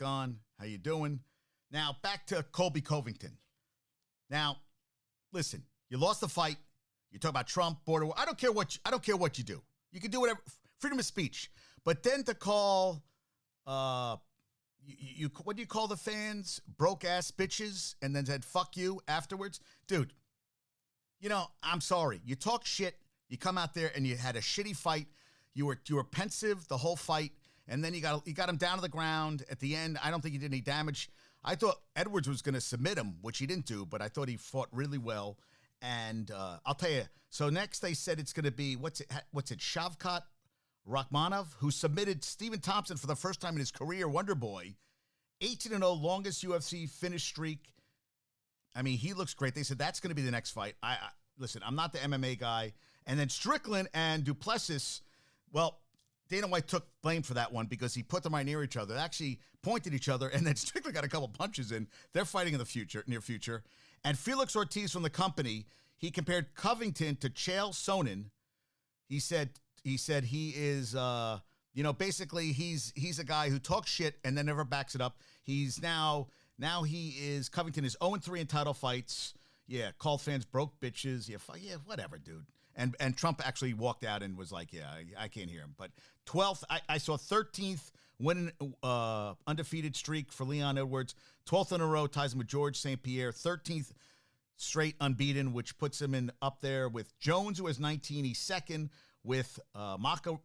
On. How you doing? Now, back to Colby Covington. Now, listen, you lost the fight. You talk about Trump, border war. I don't care what you do. You can do whatever. Freedom of speech. But then to call, what do you call the fans? Broke ass bitches, and then said fuck you afterwards, dude. I'm sorry. You talk shit. You come out there and you had a shitty fight. You were pensive the whole fight, and then you got him down to the ground at the end. I don't think he did any damage. I thought Edwards was going to submit him, which he didn't do, but I thought he fought really well. And I'll tell you. So next they said it's going to be what's it? Shavkat Rakhmonov, who submitted Stephen Thompson for the first time in his career. Wonder Boy, 18-0, longest UFC finish streak. I mean, he looks great. They said that's going to be the next fight. Listen, I'm not the MMA guy. And then Strickland and Duplessis. Well, Dana White took blame for that one because he put them right near each other. They actually pointed at each other, and then Strickland got a couple punches in. They're fighting in the near future. And Felix Ortiz from the company, he compared Covington to Chael Sonnen. He said he is, basically he's a guy who talks shit and then never backs it up. He's now Covington is 0-3 in title fights. Yeah, called fans broke bitches. Yeah, whatever, dude. And Trump actually walked out and was like, yeah, I can't hear him. But 12th, I saw 13th winning undefeated streak for Leon Edwards. 12th in a row, ties him with George St. Pierre. 13th straight unbeaten, which puts him up there with Jones, who has 19. He's second with Makachev,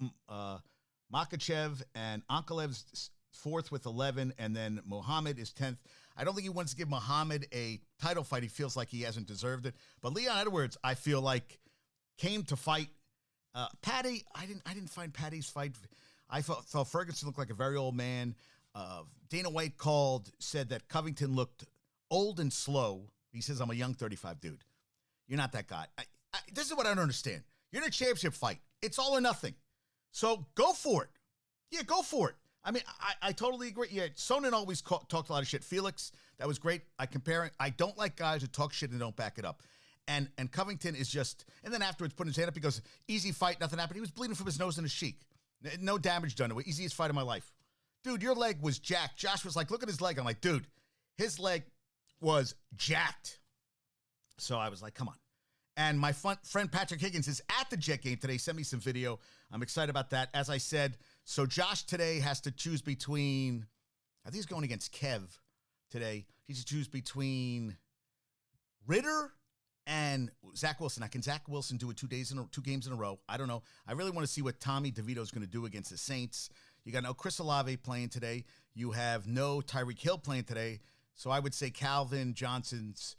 and Ankalev's fourth with 11, and then Muhammad is 10th. I don't think he wants to give Muhammad a title fight. He feels like he hasn't deserved it. But Leon Edwards, I feel like, came to fight. Patty, I didn't find Patty's fight. I thought Ferguson looked like a very old man. Dana White said that Covington looked old and slow. He says, I'm a young 35 dude. You're not that guy. This is what I don't understand. You're in a championship fight. It's all or nothing. So go for it. Yeah, go for it. I mean, I totally agree. Yeah, Sonnen always talked a lot of shit. Felix, that was great. I don't like guys who talk shit and don't back it up. And Covington is just, and then afterwards putting his hand up, he goes, easy fight, nothing happened. He was bleeding from his nose and his cheek. No damage done to it. Easiest fight of my life. Dude, your leg was jacked. Josh was like, look at his leg. I'm like, dude, his leg was jacked. So I was like, come on. And my friend Patrick Higgins is at the Jet game today. Sent me some video. I'm excited about that. As I said, so Josh today has to choose between, I think he's going against Kev today. He has to choose between Ritter and Zach Wilson. Now, can Zach Wilson do it 2 games in a row? I don't know. I really want to see what Tommy DeVito is going to do against the Saints. You got no Chris Olave playing today. You have no Tyreek Hill playing today. So I would say Calvin Johnson's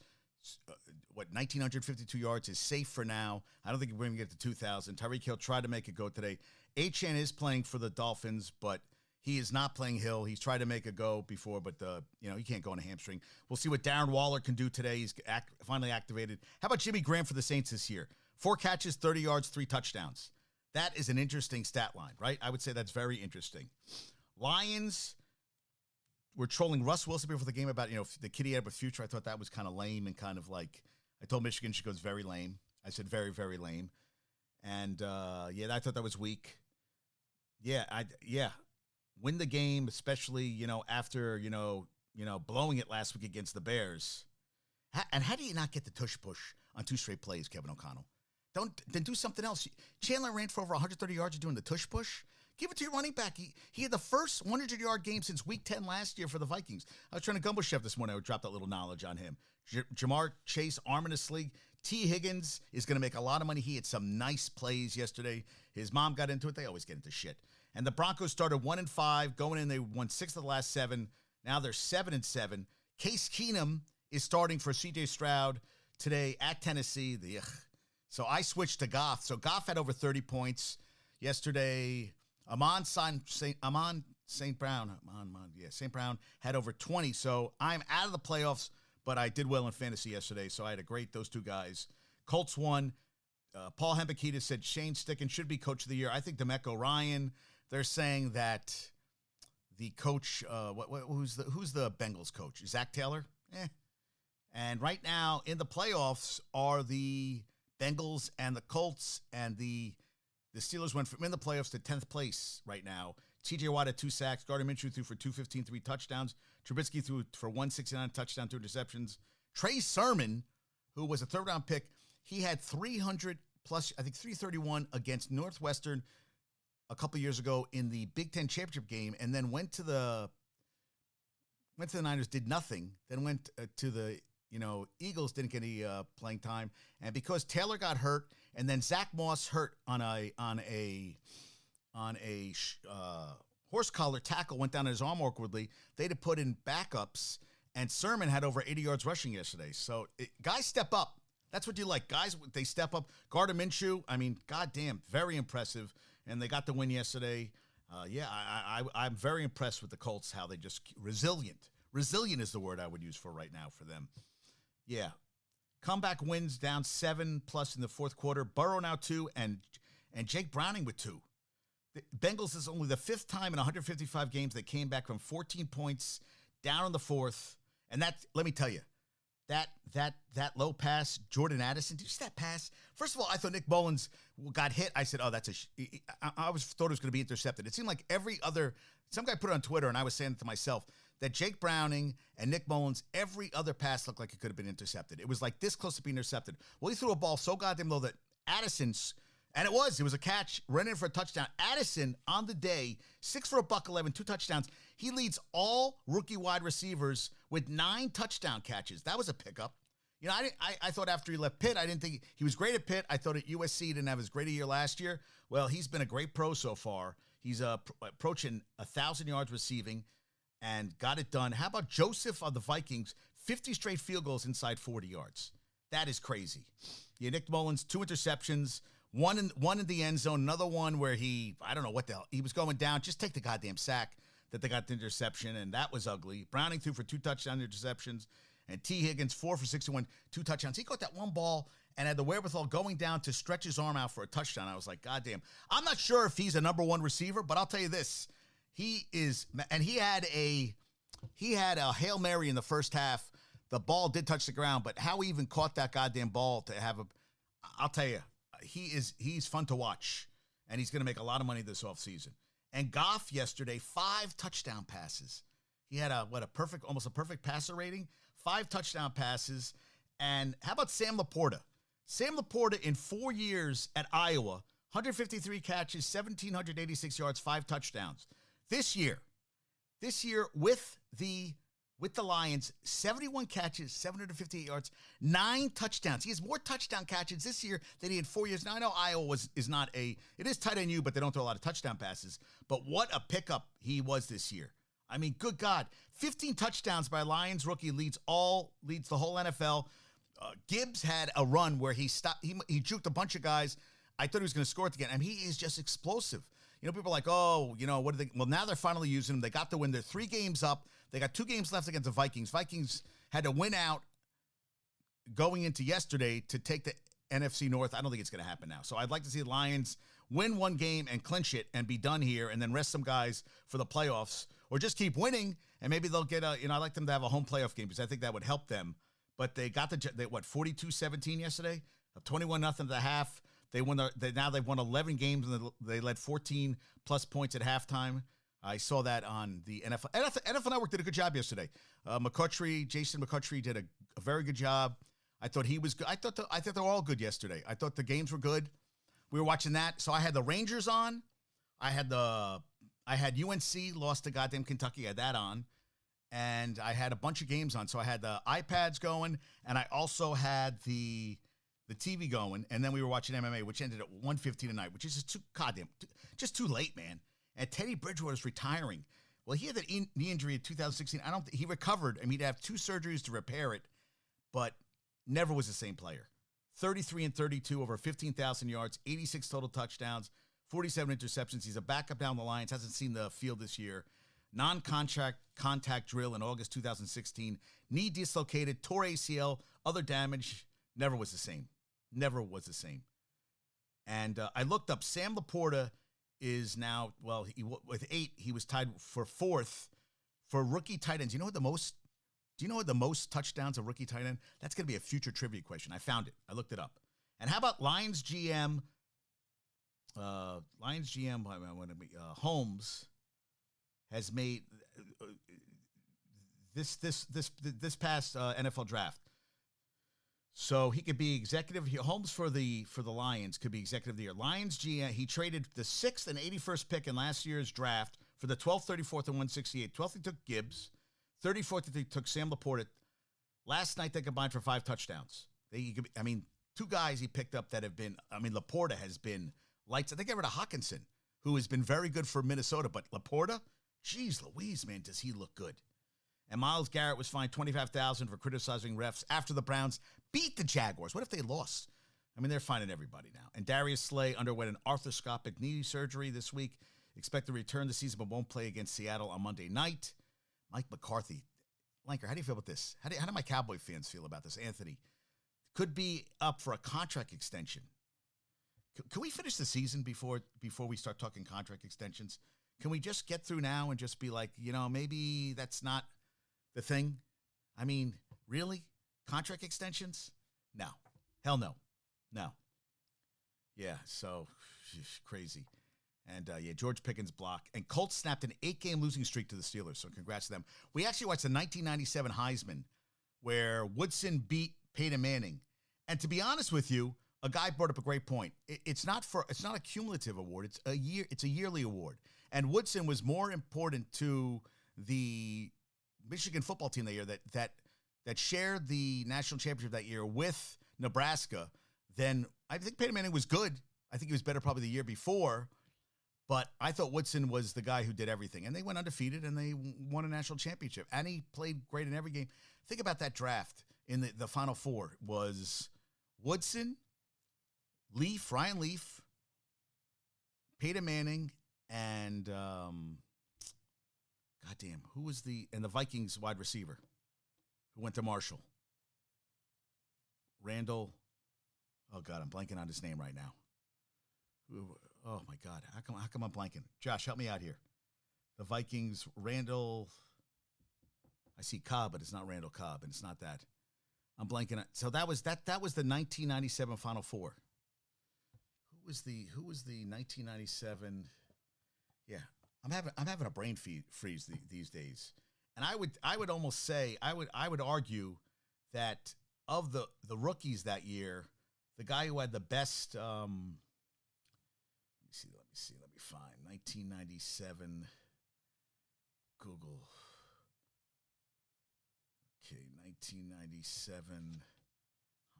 1,952 yards is safe for now. I don't think we're going to get to 2,000. Tyreek Hill tried to make it go today. Achane is playing for the Dolphins, but he is not playing Hill. He's tried to make a go before, but he can't go on a hamstring. We'll see what Darren Waller can do today. He's finally activated. How about Jimmy Graham for the Saints this year? 4 catches, 30 yards, 3 touchdowns. That is an interesting stat line, right? I would say that's very interesting. Lions were trolling Russ Wilson before the game about, the kid he had with Future. I thought that was kind of lame and kind of like, I told Michigan, she goes, very lame. I said, very, very lame. And, I thought that was weak. Win the game, especially, after, blowing it last week against the Bears. And how do you not get the tush push on 2 straight plays, Kevin O'Connell? Then do something else. Chandler ran for over 130 yards doing the tush push. Give it to your running back. He had the first 100-yard game since Week 10 last year for the Vikings. I was trying to gumbo chef this morning. I would drop that little knowledge on him. Jamar Chase, arm in a sling. T. Higgins is going to make a lot of money. He had some nice plays yesterday. His mom got into it. They always get into shit. And the Broncos started 1-5. Going in, they won 6 of the last 7. Now they're 7-7. Case Keenum is starting for C.J. Stroud today at Tennessee. So I switched to Goff. So Goff had over 30 points yesterday. St. Brown had over 20. So I'm out of the playoffs, but I did well in fantasy yesterday. So I had those 2 guys. Colts won. Paul Hembekitis said Shane Sticken should be coach of the year. I think Demeco Ryan. They're saying that the coach, who's the Bengals coach? Zach Taylor? And right now in the playoffs are the Bengals and the Colts, and the Steelers went from in the playoffs to 10th place right now TJ Watt had 2 sacks. Gardner Minshew threw for 215, 3 touchdowns. Trubisky threw for 169, touchdown, 2 interceptions. Trey Sermon, who was a third-round pick, he had 300 plus, I think 331 against Northwestern a couple years ago in the Big Ten championship game, and then went to the Niners, did nothing. Then went to the Eagles, didn't get any playing time, and because Taylor got hurt, and then Zach Moss hurt on a horse collar tackle, went down his arm awkwardly. They'd have put in backups, and Sermon had over 80 yards rushing yesterday. So guys step up. That's what you like. Guys, they step up. Gardner Minshew, I mean, goddamn, very impressive. And they got the win yesterday. I'm very impressed with the Colts, how they just resilient. Resilient is the word I would use for right now for them. Yeah. Comeback wins, down 7+ in the fourth quarter. Burrow now 2, and Jake Browning with 2. The Bengals is only the 5th time in 155 games they came back from 14 points down in the fourth. And that, let me tell you, that low pass, Jordan Addison, did you see that pass? First of all, I thought Nick Mullins got hit. I said, oh, that's I thought it was going to be intercepted. It seemed like some guy put it on Twitter, and I was saying it to myself, that Jake Browning and Nick Mullins, every other pass looked like it could have been intercepted. It was like this close to being intercepted. Well, he threw a ball so goddamn low that Addison's, and it was a catch, ran in for a touchdown. Addison, on the day, 6 for $111, 2 touchdowns. He leads all rookie wide receivers with 9 touchdown catches. That was a pickup. I thought after he left Pitt, I didn't think he was great at Pitt. I thought at USC he didn't have as great a year last year. Well, he's been a great pro so far. He's approaching 1,000 yards receiving and got it done. How about Joseph of the Vikings? 50 straight field goals inside 40 yards. That is crazy. Yeah, Nick Mullins, 2 interceptions. One in the end zone, another one where I don't know what the hell, he was going down. Just take the goddamn sack that they got the interception, and that was ugly. Browning threw for 2 touchdown interceptions, and T. Higgins 4 for 61, 2 touchdowns. He caught that one ball and had the wherewithal going down to stretch his arm out for a touchdown. I was like, goddamn. I'm not sure if he's a number 1 receiver, but I'll tell you this. He is, and he had a Hail Mary in the first half. The ball did touch the ground, but how he even caught that goddamn ball to have I'll tell you, he's fun to watch, and he's going to make a lot of money this offseason. And Goff yesterday, 5 touchdown passes. He had almost a perfect passer rating, 5 touchdown passes. And how about Sam Laporta? Sam Laporta in 4 years at Iowa, 153 catches, 1,786 yards, 5 touchdowns. This year with the Lions, 71 catches, 758 yards, 9 touchdowns. He has more touchdown catches this year than he had 4 years. Now, I know Iowa it is tight end U, but they don't throw a lot of touchdown passes. But what a pickup he was this year. I mean, good God. 15 touchdowns by Lions rookie leads the whole NFL. Gibbs had a run where he juked a bunch of guys. I thought he was going to score at the end. I mean, he is just explosive. People are like, oh, what are they? Well, now they're finally using him. They got the win. They're 3 games up. They got 2 games left against the Vikings. Vikings had to win out going into yesterday to take the NFC North. I don't think it's going to happen now. So I'd like to see the Lions win 1 game and clinch it and be done here, and then rest some guys for the playoffs, or just keep winning, and maybe they'll get I'd like them to have a home playoff game because I think that would help them. But they got 42-17 yesterday, 21-0 at the half. They've won 11 games, and they led 14+ points at halftime. I saw that on the NFL. NFL Network did a good job yesterday. Jason McCutchery did a very good job. I thought he was good. I thought they were all good yesterday. I thought the games were good. We were watching that. So I had the Rangers on. I had UNC lost to goddamn Kentucky. I had that on. And I had a bunch of games on. So I had the iPads going, and I also had the TV going, and then we were watching MMA, which ended at 1:15 tonight, which is just too late, man. And Teddy Bridgewater's retiring. Well, he had that knee injury in 2016. He recovered. I mean, he'd have 2 surgeries to repair it, but never was the same player. 33-32, over 15,000 yards, 86 total touchdowns, 47 interceptions. He's a backup down the lines, hasn't seen the field this year. Non-contact drill in August 2016. Knee dislocated, tore ACL, other damage. Never was the same. Never was the same. And I looked up, Sam Laporta is now, with 8, he was tied for 4th for rookie tight ends. Do you know what the most touchdowns a rookie tight end? That's going to be a future trivia question. I found it. I looked it up. And how about Lions GM Holmes? has made this past NFL draft. So he could be executive. Holmes for the Lions could be executive of the year. Lions GM. He traded the 6th and 81st pick in last year's draft for the 12th, 34th, and 168. 12th he took Gibbs. 34th he took Sam Laporta. Last night they combined for 5 touchdowns. Two guys he picked up that have been. Laporta has been lights. I think I read Hawkinson, who has been very good for Minnesota, but Laporta, geez Louise, man, does he look good? And Myles Garrett was fined $25,000 for criticizing refs after the Browns beat the Jaguars. What if they lost? They're fining everybody now. And Darius Slay underwent an arthroscopic knee surgery this week. Expect to return this season, but won't play against Seattle on Monday night. Mike McCarthy. Lanker, how do you feel about this? How do my Cowboy fans feel about this? Anthony could be up for a contract extension. Can we finish the season before we start talking contract extensions? Can we just get through now and just be like, maybe that's not the thing? Really? Contract extensions? No. Hell no. No. Yeah, so crazy. And, George Pickens block. And Colts snapped an 8-game losing streak to the Steelers, so congrats to them. We actually watched the 1997 Heisman where Woodson beat Peyton Manning. And to be honest with you, a guy brought up a great point. It's not a cumulative award. It's a yearly award. And Woodson was more important to the Michigan football team that year that shared the national championship that year with Nebraska. Then I think Peyton Manning was good. I think he was better probably the year before. But I thought Woodson was the guy who did everything. And they went undefeated, and they won a national championship. And he played great in every game. Think about that draft in the Final Four. Was Woodson, Ryan Leaf, Peyton Manning, and goddamn, who was the Vikings wide receiver who went to Marshall? Randall. Oh, God, I'm blanking on his name right now. Oh, my God. How come I'm blanking? Josh, help me out here. The Vikings, Randall. I see Cobb, but it's not Randall Cobb, and it's not that. I'm blanking. So that was the 1997 Final Four. Who was the 1997? Yeah, I'm having a brain freeze these days. And I would almost say I would argue that of the rookies that year, the guy who had the best let me find 1997 Google. Okay, 1997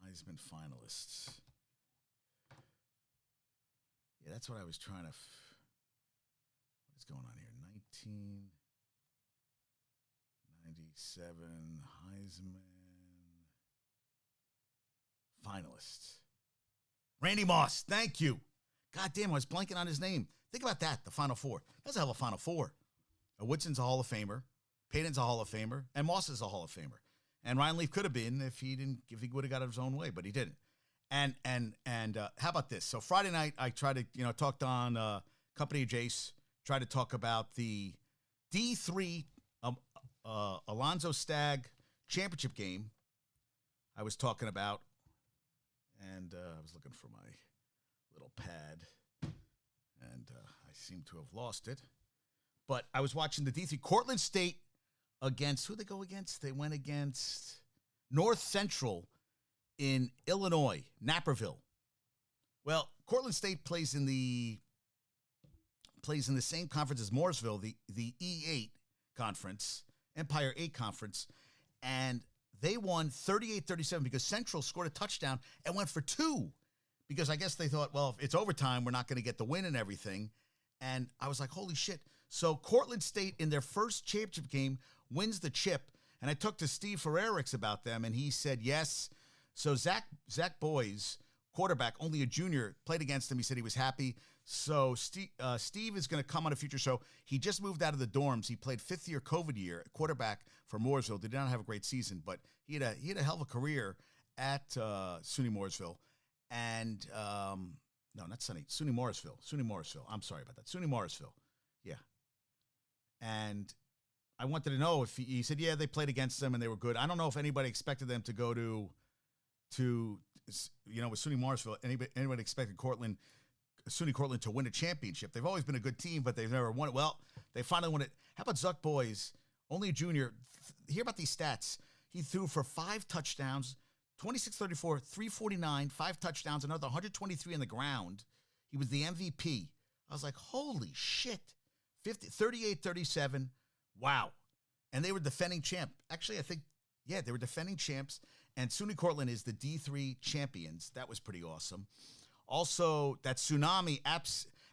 Heisman finalists. Yeah, that's what I was trying to. What is going on here? 1997 Heisman finalists. Randy Moss, thank you. God damn, I was blanking on his name. Think about that, the Final Four. That's a hell of a Final Four. Woodson's a Hall of Famer. Peyton's a Hall of Famer. And Moss is a Hall of Famer. And Ryan Leaf could have been if he would have got his own way, but he didn't. And how about this? So Friday night, I tried to, talked on Company of Jace, tried to talk about the D3 Alonzo Stagg championship game I was talking about. And I was looking for my little pad, and I seem to have lost it. But I was watching the D3 Cortland State against, who they go against? They went against North Central in Illinois, Naperville. Well, Cortland State plays in the same conference as Mooresville, the E8 conference, Empire 8 conference, and they won 38-37 because Central scored a touchdown and went for 2. Because I guess they thought, well, if it's overtime, we're not going to get the win and everything. And I was like, holy shit. So Cortland State, in their first championship game, wins the chip. And I talked to Steve Ferrerix about them, and he said yes. So Zach Boyes, quarterback, only a junior, played against him. He said he was happy. So Steve is going to come on a future show. He just moved out of the dorms. He played fifth-year COVID year, quarterback for Mooresville. Did not have a great season, but he had a hell of a career at SUNY Mooresville. And, no, not SUNY Morrisville. I'm sorry about that. SUNY Morrisville. Yeah. And I wanted to know if he said, yeah, they played against them and they were good. I don't know if anybody expected them to go to with SUNY Morrisville, anybody expected SUNY Cortland to win a championship. They've always been a good team, but they've never won it. Well, They finally won it. How about Zuck Boys? Only a junior. Hear about these stats. He threw for 5 touchdowns, 26-34, 349, 5 touchdowns, another 123 on the ground. He was the MVP. I was like, holy shit. 38-37. Wow. And they were defending champ. Actually, I think, yeah, they were defending champs. And SUNY Cortland is the D3 champions. That was pretty awesome. Also, that tsunami,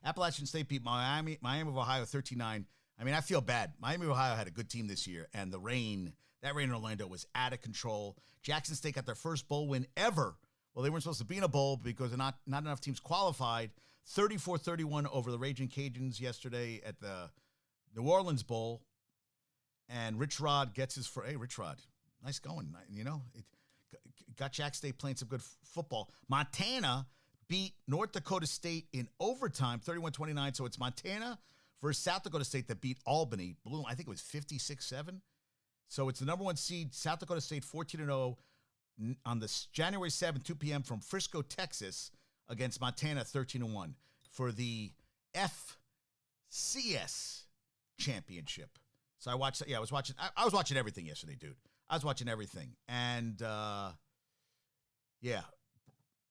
Appalachian State beat Miami of Ohio 13-9. I mean, I feel bad. Miami of Ohio had a good team this year, and that rain in Orlando was out of control. Jackson State got their first bowl win ever. Well, they weren't supposed to be in a bowl because not enough teams qualified. 34-31 over the Raging Cajuns yesterday at the New Orleans Bowl. And Rich Rod gets his first. Hey, Rich Rod, nice going. You know, it got Jack State playing some good football. Montana beat North Dakota State in overtime, 31-29. So it's Montana versus South Dakota State that beat Albany. Bloom, I think it was 56-7. So it's the number 1 seed, South Dakota State, 14-0 on this January 7th, 2 p.m. from Frisco, Texas, against Montana, 13-1 for the FCS championship. So I was watching everything yesterday, dude. I was watching everything. And,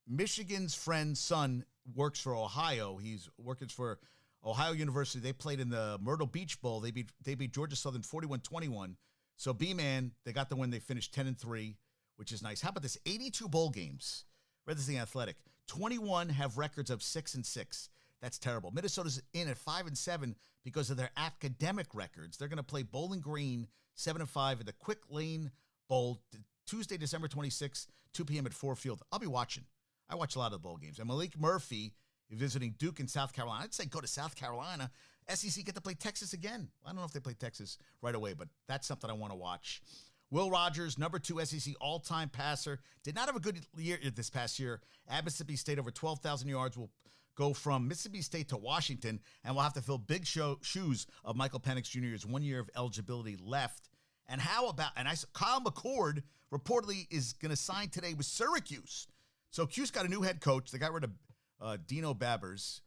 Michigan's friend's son works for Ohio. He's working for Ohio University. They played in the Myrtle Beach Bowl. They beat Georgia Southern 41-21. So B-Man, they got the win. They finished 10-3, which is nice. How about this? 82 bowl games. Read this thing Athletic. 21 have records of 6-6. That's terrible. Minnesota's in at 5-7 because of their academic records. They're going to play Bowling Green 7-5 at the Quick Lane Bowl Tuesday, December 26th, 2 p.m. at Ford Field. I'll be watching. I watch a lot of the bowl games. And Malik Murphy is visiting Duke in South Carolina. I'd say go to South Carolina. SEC get to play Texas again. I don't know if they play Texas right away, but that's something I want to watch. Will Rogers, number 2 SEC all-time passer, did not have a good year this past year. At Mississippi State, over 12,000 yards, will go from Mississippi State to Washington, and will have to fill big shoes of Michael Penix Jr.'s 1 year of eligibility left. And how about, Kyle McCord reportedly is going to sign today with Syracuse. So Cuse got a new head coach. They got rid of Dino Babbers,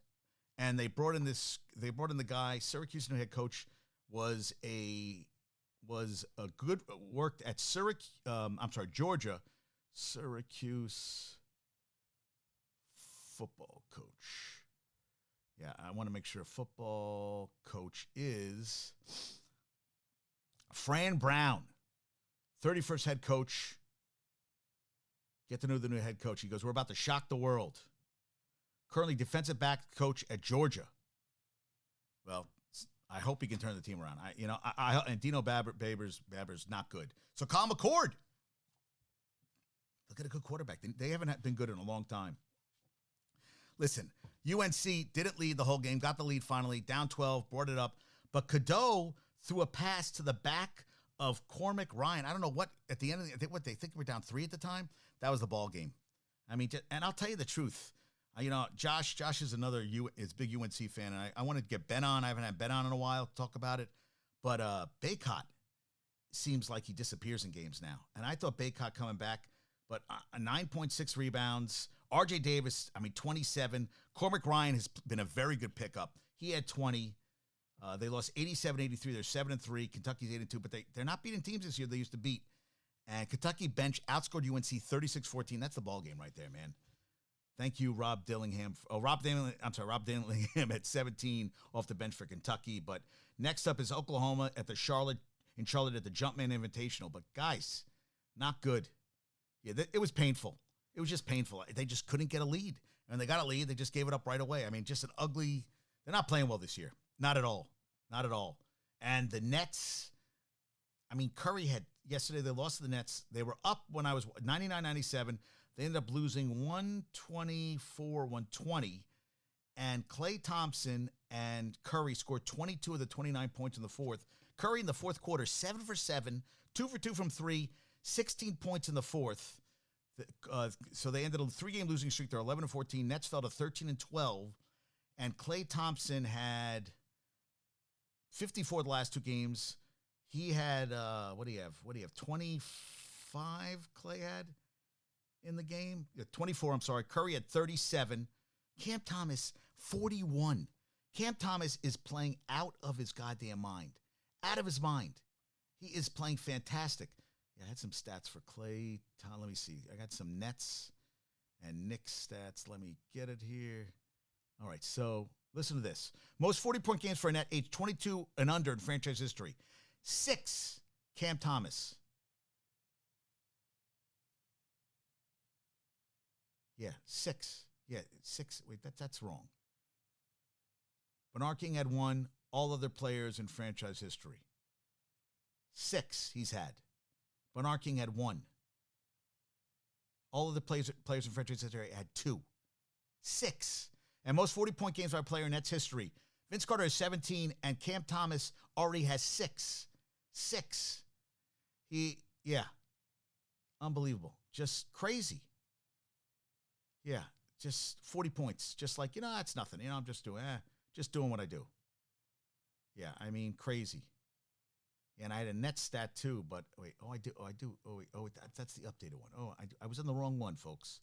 and they brought in the guy. Syracuse new head coach was a good, worked at Georgia. Syracuse football coach. Yeah, I want to make sure football coach is Fran Brown, 31st head coach. Get to know the new head coach. He goes, we're about to shock the world. Currently defensive back coach at Georgia. Well, I hope he can turn the team around. And Dino Babbers not good. So Kyle McCord, look at a good quarterback. They haven't been good in a long time. Listen, UNC didn't lead the whole game, got the lead finally, down 12, brought it up. But Cadeau threw a pass to the back of Cormac Ryan. I don't know what, at the end of they think we're down 3 at the time. That was the ball game. I mean, and I'll tell you the truth. Josh is is a big UNC fan, and I wanted to get Ben on. I haven't had Ben on in a while to talk about it. But Baycott seems like he disappears in games now. And I thought Baycott coming back, but 9.6 rebounds. RJ Davis, 27. Cormac Ryan has been a very good pickup. He had 20. They lost 87-83. They're 7-3. Kentucky's 8-2, but they're not beating teams this year they used to beat. And Kentucky bench outscored UNC 36-14. That's the ball game right there, man. Thank you, Rob Dillingham. Rob Dillingham at 17 off the bench for Kentucky. But next up is Oklahoma at Charlotte at the Jumpman Invitational. But guys, not good. Yeah, it was painful. It was just painful. They just couldn't get a lead. And they got a lead. They just gave it up right away. Just an ugly. They're not playing well this year. Not at all. Not at all. And the Nets. Curry had yesterday. They lost to the Nets. They were up when I was 99-97. They ended up losing 124-120, and Klay Thompson and Curry scored 22 of the 29 points in the fourth. Curry in the fourth quarter, 7 for 7, 2 for 2 from 3, 16 points in the fourth. So they ended a 3-game losing streak. They're 11-14. Nets fell to 13-12, and Klay Thompson had 54 the last 2 games. He had what do you have? 25. Klay had in the game. 24, I'm sorry. Curry had 37. Cam Thomas, 41. Cam Thomas is playing out of his goddamn mind. Out of his mind. He is playing fantastic. Yeah, I had some stats for Clay. Tom, let me see. I got some Nets and Knicks stats. Let me get it here. All right, so listen to this. Most 40-point games for a net age 22 and under in franchise history. 6, Cam Thomas. Yeah, 6. Yeah, 6. Wait, that's wrong. Bernard King had 1. All other players in franchise history. 6 he's had. Bernard King had 1. All of the players in franchise history had 2. 6. And most 40-point games by a player in Nets history. Vince Carter has 17, and Cam Thomas already has 6. 6. Unbelievable. Just crazy. Yeah, just 40 points. Just like, that's nothing. I'm just doing what I do. Yeah, I mean, crazy. And I had a net stat too, but wait, I do. That's the updated one. I was on the wrong one, folks.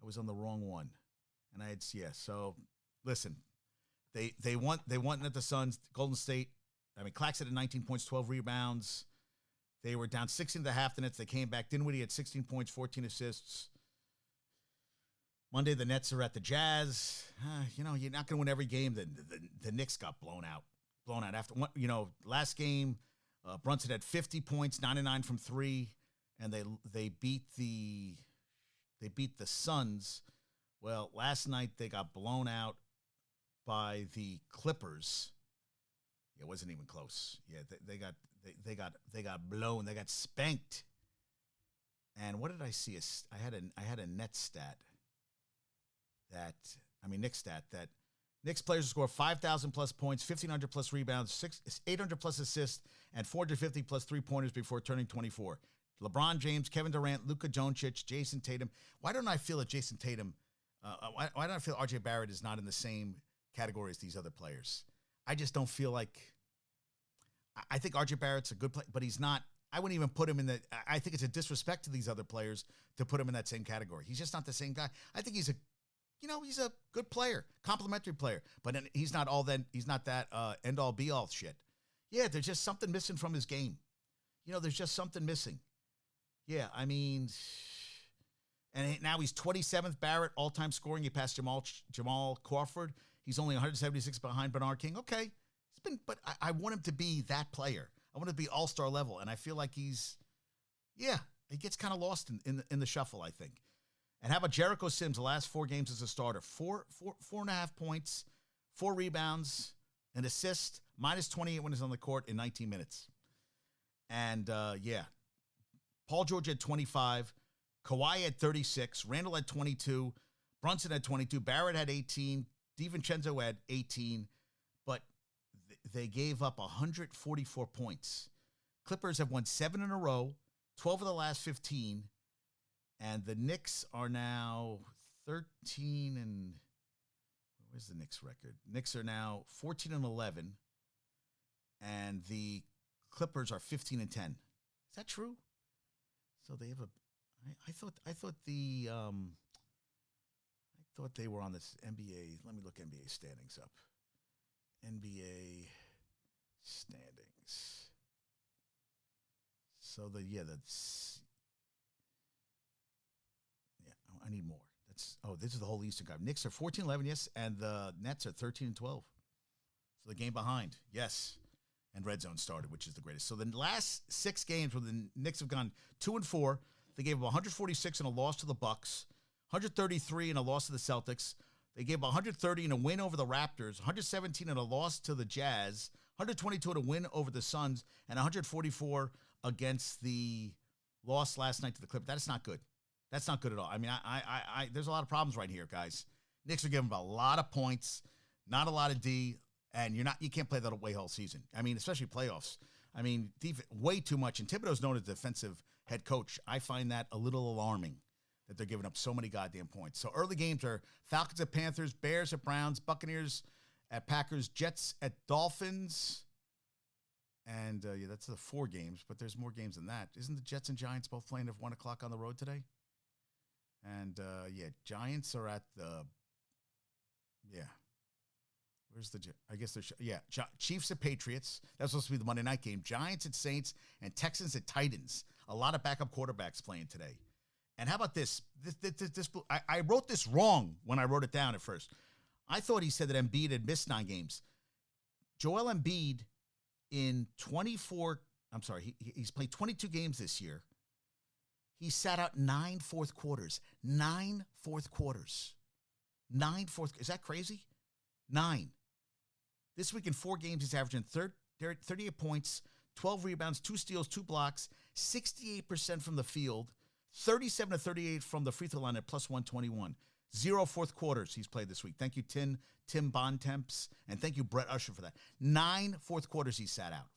I was on the wrong one. And I had, so listen, they won at the Suns, Golden State. I mean, Claxton had 19 points, 12 rebounds. They were down 16 to half the Nets. They came back. Dinwiddie had 16 points, 14 assists. Monday, the Nets are at the Jazz. You're not going to win every game. The Knicks got blown out. After one, last game, Brunson had 50 points, 99 from 3, and they beat the Suns. Well, last night they got blown out by the Clippers. It wasn't even close. Yeah, they got blown. They got spanked. And what did I see? I had a net stat Knicks stat that Knicks players score 5,000 plus points, 1,500 plus rebounds, 800 plus assists, and 450 plus three-pointers before turning 24. LeBron James, Kevin Durant, Luka Doncic, Jason Tatum. Why don't I feel that Jason Tatum, why don't I feel RJ Barrett is not in the same category as these other players? I just don't feel like, I think RJ Barrett's a good player, but he's not, I wouldn't even put him in the, I think it's a disrespect to these other players to put him in that same category. He's just not the same guy. I think he's a good player, complimentary player, but he's not that end-all be-all shit. Yeah, there's just something missing from his game. There's just something missing. Yeah, I mean, and now he's 27th Barrett all-time scoring. He passed Jamal Crawford. He's only 176 behind Bernard King. Okay, but I want him to be that player. I want him to be all-star level, and I feel like he gets kind of lost in the shuffle, I think. And how about Jericho Sims, the last 4 games as a starter? 4.5 points, 4 rebounds, an assist, minus 28 when he's on the court in 19 minutes. And, Paul George had 25, Kawhi had 36, Randall had 22, Brunson had 22, Barrett had 18, DiVincenzo had 18, but they gave up 144 points. Clippers have won 7 in a row, 12 of the last 15, and the Knicks are now 13 and where's the Knicks record? Knicks are now 14 and 11, and the Clippers are 15 and 10. Is that true? So they have I thought they were on this NBA. Let me look NBA standings up. NBA standings. So I need more. This is the whole Eastern Conference. Knicks are 14-11, yes, and the Nets are 13-12. So the game behind, yes. And Red Zone started, which is the greatest. So the last 6 games where the Knicks have gone 2-4, they gave up 146 in a loss to the Bucks, 133 in a loss to the Celtics. They gave 130 in a win over the Raptors, 117 in a loss to the Jazz, 122 in a win over the Suns, and 144 against the loss last night to the Clippers. That is not good. That's not good at all. I mean, I there's a lot of problems right here, guys. Knicks are giving up a lot of points, not a lot of D, and you can't play that way whole season. I mean, especially playoffs. I mean, way too much. And Thibodeau's known as a defensive head coach. I find that a little alarming that they're giving up so many goddamn points. So early games are Falcons at Panthers, Bears at Browns, Buccaneers at Packers, Jets at Dolphins. And that's the 4 games, but there's more games than that. Isn't the Jets and Giants both playing at 1 o'clock on the road today? And Giants are at the I guess there's, Chiefs and Patriots. That's supposed to be the Monday night game. Giants and Saints and Texans and Titans. A lot of backup quarterbacks playing today. And how about this? I wrote this wrong when I wrote it down at first. I thought he said that Embiid had missed 9 games. Joel Embiid he's played 22 games this year. He sat out 9 fourth quarters. 9 fourth quarters. Is that crazy? 9. This week in 4 games, he's averaging 38 points, 12 rebounds, 2 steals, 2 blocks, 68% from the field, 37 to 38 from the free throw line at plus 121. 0 fourth quarters he's played this week. Thank you, Tim Bontemps, and thank you, Brett Usher, for that. 9 fourth quarters he sat out.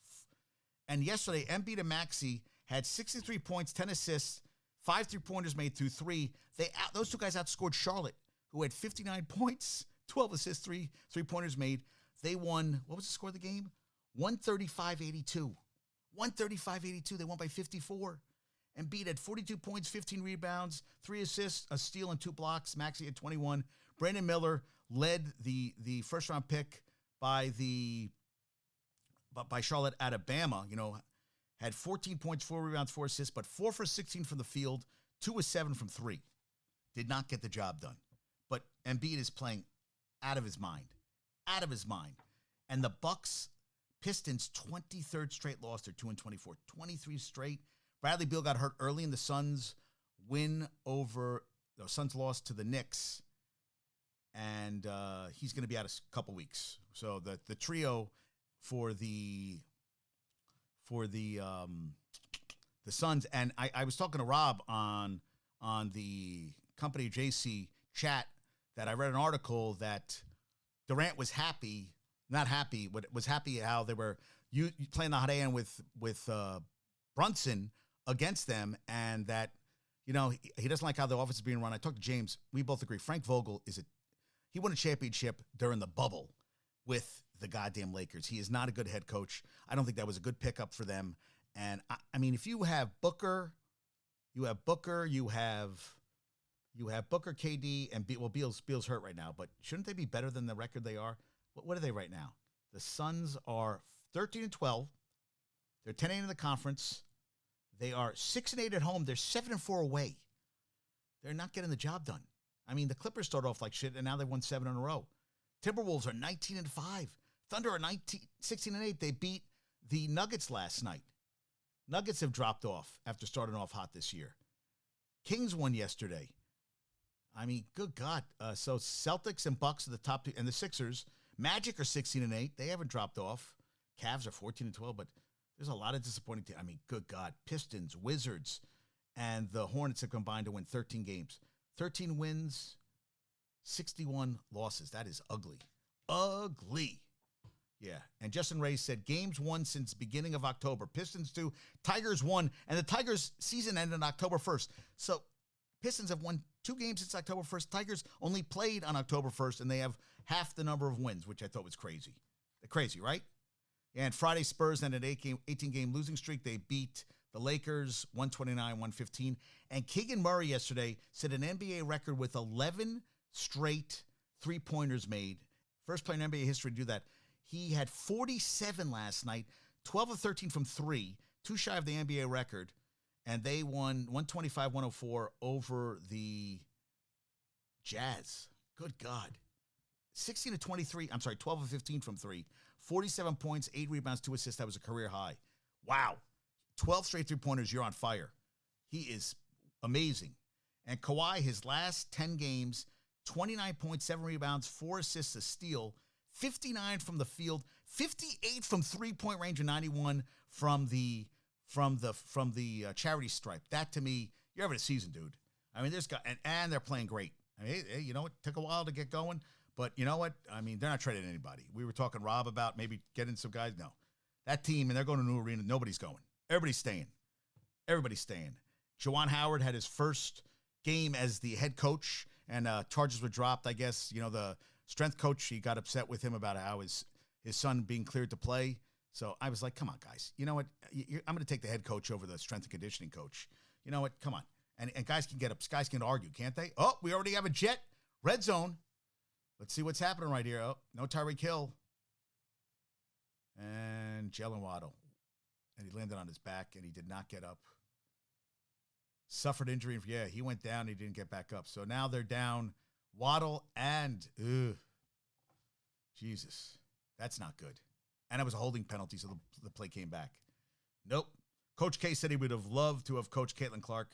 And yesterday, Embiid and Maxey had 63 points, 10 assists, 5 3-pointers made through 3. Those 2 guys outscored Charlotte, who had 59 points, 12 assists, 3 3-pointers made. They won, what was the score of the game? 135-82. 135-82. They won by 54. Embiid had 42 points, 15 rebounds, 3 assists, a steal, and 2 blocks. Maxey had 21. Brandon Miller led the first-round pick by Charlotte out of Bama, had 14 points, 4 rebounds, 4 assists, but 4 for 16 from the field, 2 of 7 from 3. Did not get the job done. But Embiid is playing out of his mind. Out of his mind. And the Bucks, Pistons, 23rd straight loss. They're 2-24. 23 straight. Bradley Beal got hurt early in the Suns' Suns lost to the Knicks. And he's going to be out a couple weeks. So the trio for the Suns, and I was talking to Rob on the Company JC chat that I read an article that Durant was was happy how they were playing the hot hand with Brunson against them, and that he doesn't like how the offense is being run. I talked to James. We both agree. Frank Vogel he won a championship during the bubble with the goddamn Lakers. He is not a good head coach. I don't think that was a good pickup for them. And I mean, if you have Booker, you have Booker, KD, and Beal's hurt right now. But shouldn't they be better than the record they are? What are they right now? The Suns are 13-12. They're 10-8 in the conference. They are 6-8 at home. They're 7-4 away. They're not getting the job done. I mean, the Clippers started off like shit, and now they've won 7 in a row. Timberwolves are 19-5. Thunder are 16-8. They beat the Nuggets last night. Nuggets have dropped off after starting off hot this year. Kings won yesterday. I mean, good God. So Celtics and Bucks are the top 2, and the Sixers. Magic are 16-8. They haven't dropped off. Cavs are 14-12, but there's a lot of disappointing teams. I mean, good God. Pistons, Wizards, and the Hornets have combined to win 13 games. 13 wins, 61 losses. That is ugly. Ugly. Yeah. And Justin Ray said, games won since beginning of October. Pistons 2, Tigers 1, and the Tigers season ended on October 1st. So Pistons have won 2 games since October 1st. Tigers only played on October 1st, and they have half the number of wins, which I thought was crazy. Crazy, right? And Friday, Spurs ended an 18-game losing streak. They beat the Lakers 129-115. And Keegan Murray yesterday set an NBA record with 11 straight three-pointers made. First player in NBA history to do that. He had 47 last night, 12 of 13 from 3, 2 shy of the NBA record. And they won 125-104 over the Jazz. Good God. 12 of 15 from 3, 47 points, 8 rebounds, 2 assists. That was a career high. Wow. 12 straight three-pointers. You're on fire. He is amazing. And Kawhi, his last 10 games, 29 points, 7 rebounds, 4 assists, a steal, 59 from the field, 58 from three-point range, and 91 from the charity stripe. That, to me, you're having a season, dude. I mean, and they're playing great. I mean, hey, you know what? Took a while to get going, but you know what? I mean, they're not trading anybody. We were talking, Rob, about maybe getting some guys. No. That team, and they're going to a new arena. Nobody's going. Everybody's staying. Juwan Howard had his first game as the head coach, and charges were dropped. I guess, the strength coach, he got upset with him about how his son being cleared to play. So I was like, come on, guys. You know what? I'm going to take the head coach over the strength and conditioning coach. You know what? Come on. And guys can get up. Guys can argue, can't they? Oh, we already have a jet. Red zone. Let's see what's happening right here. Oh, no Tyreek Hill. And Jalen Waddle. And he landed on his back, and he did not get up. Suffered injury. Yeah, he went down. He didn't get back up. So now they're down Waddle and, Jesus. That's not good. And it was a holding penalty, so the play came back. Nope. Coach K said he would have loved to have coached Caitlin Clark.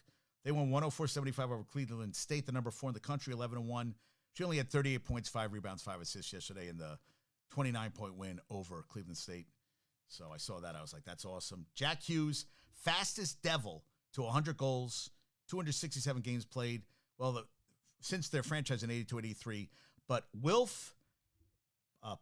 They won 104-75 over Cleveland State, the number 4 in the country, 11-1. She only had 38 points, 5 rebounds, 5 assists yesterday in the 29-point win over Cleveland State. So I saw that. I was like, that's awesome. Jack Hughes, fastest Devil to 100 goals, 267 games played. Well, since their franchise in 82-83. But Wilf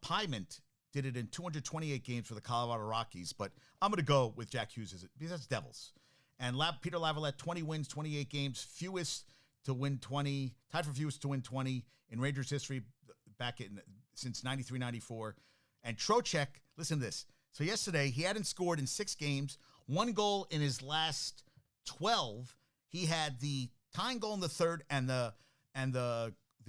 Pymont did it in 228 games for the Colorado Rockies. But I'm going to go with Jack Hughes because that's Devils. And Peter Lavalette, 20 wins, 28 games, fewest to win 20, tied for fewest to win 20 in Rangers history since 93-94. And Trocheck, listen to this. So yesterday, he hadn't scored in 6 games, 1 goal in his last 12. He had the tying goal in the third and the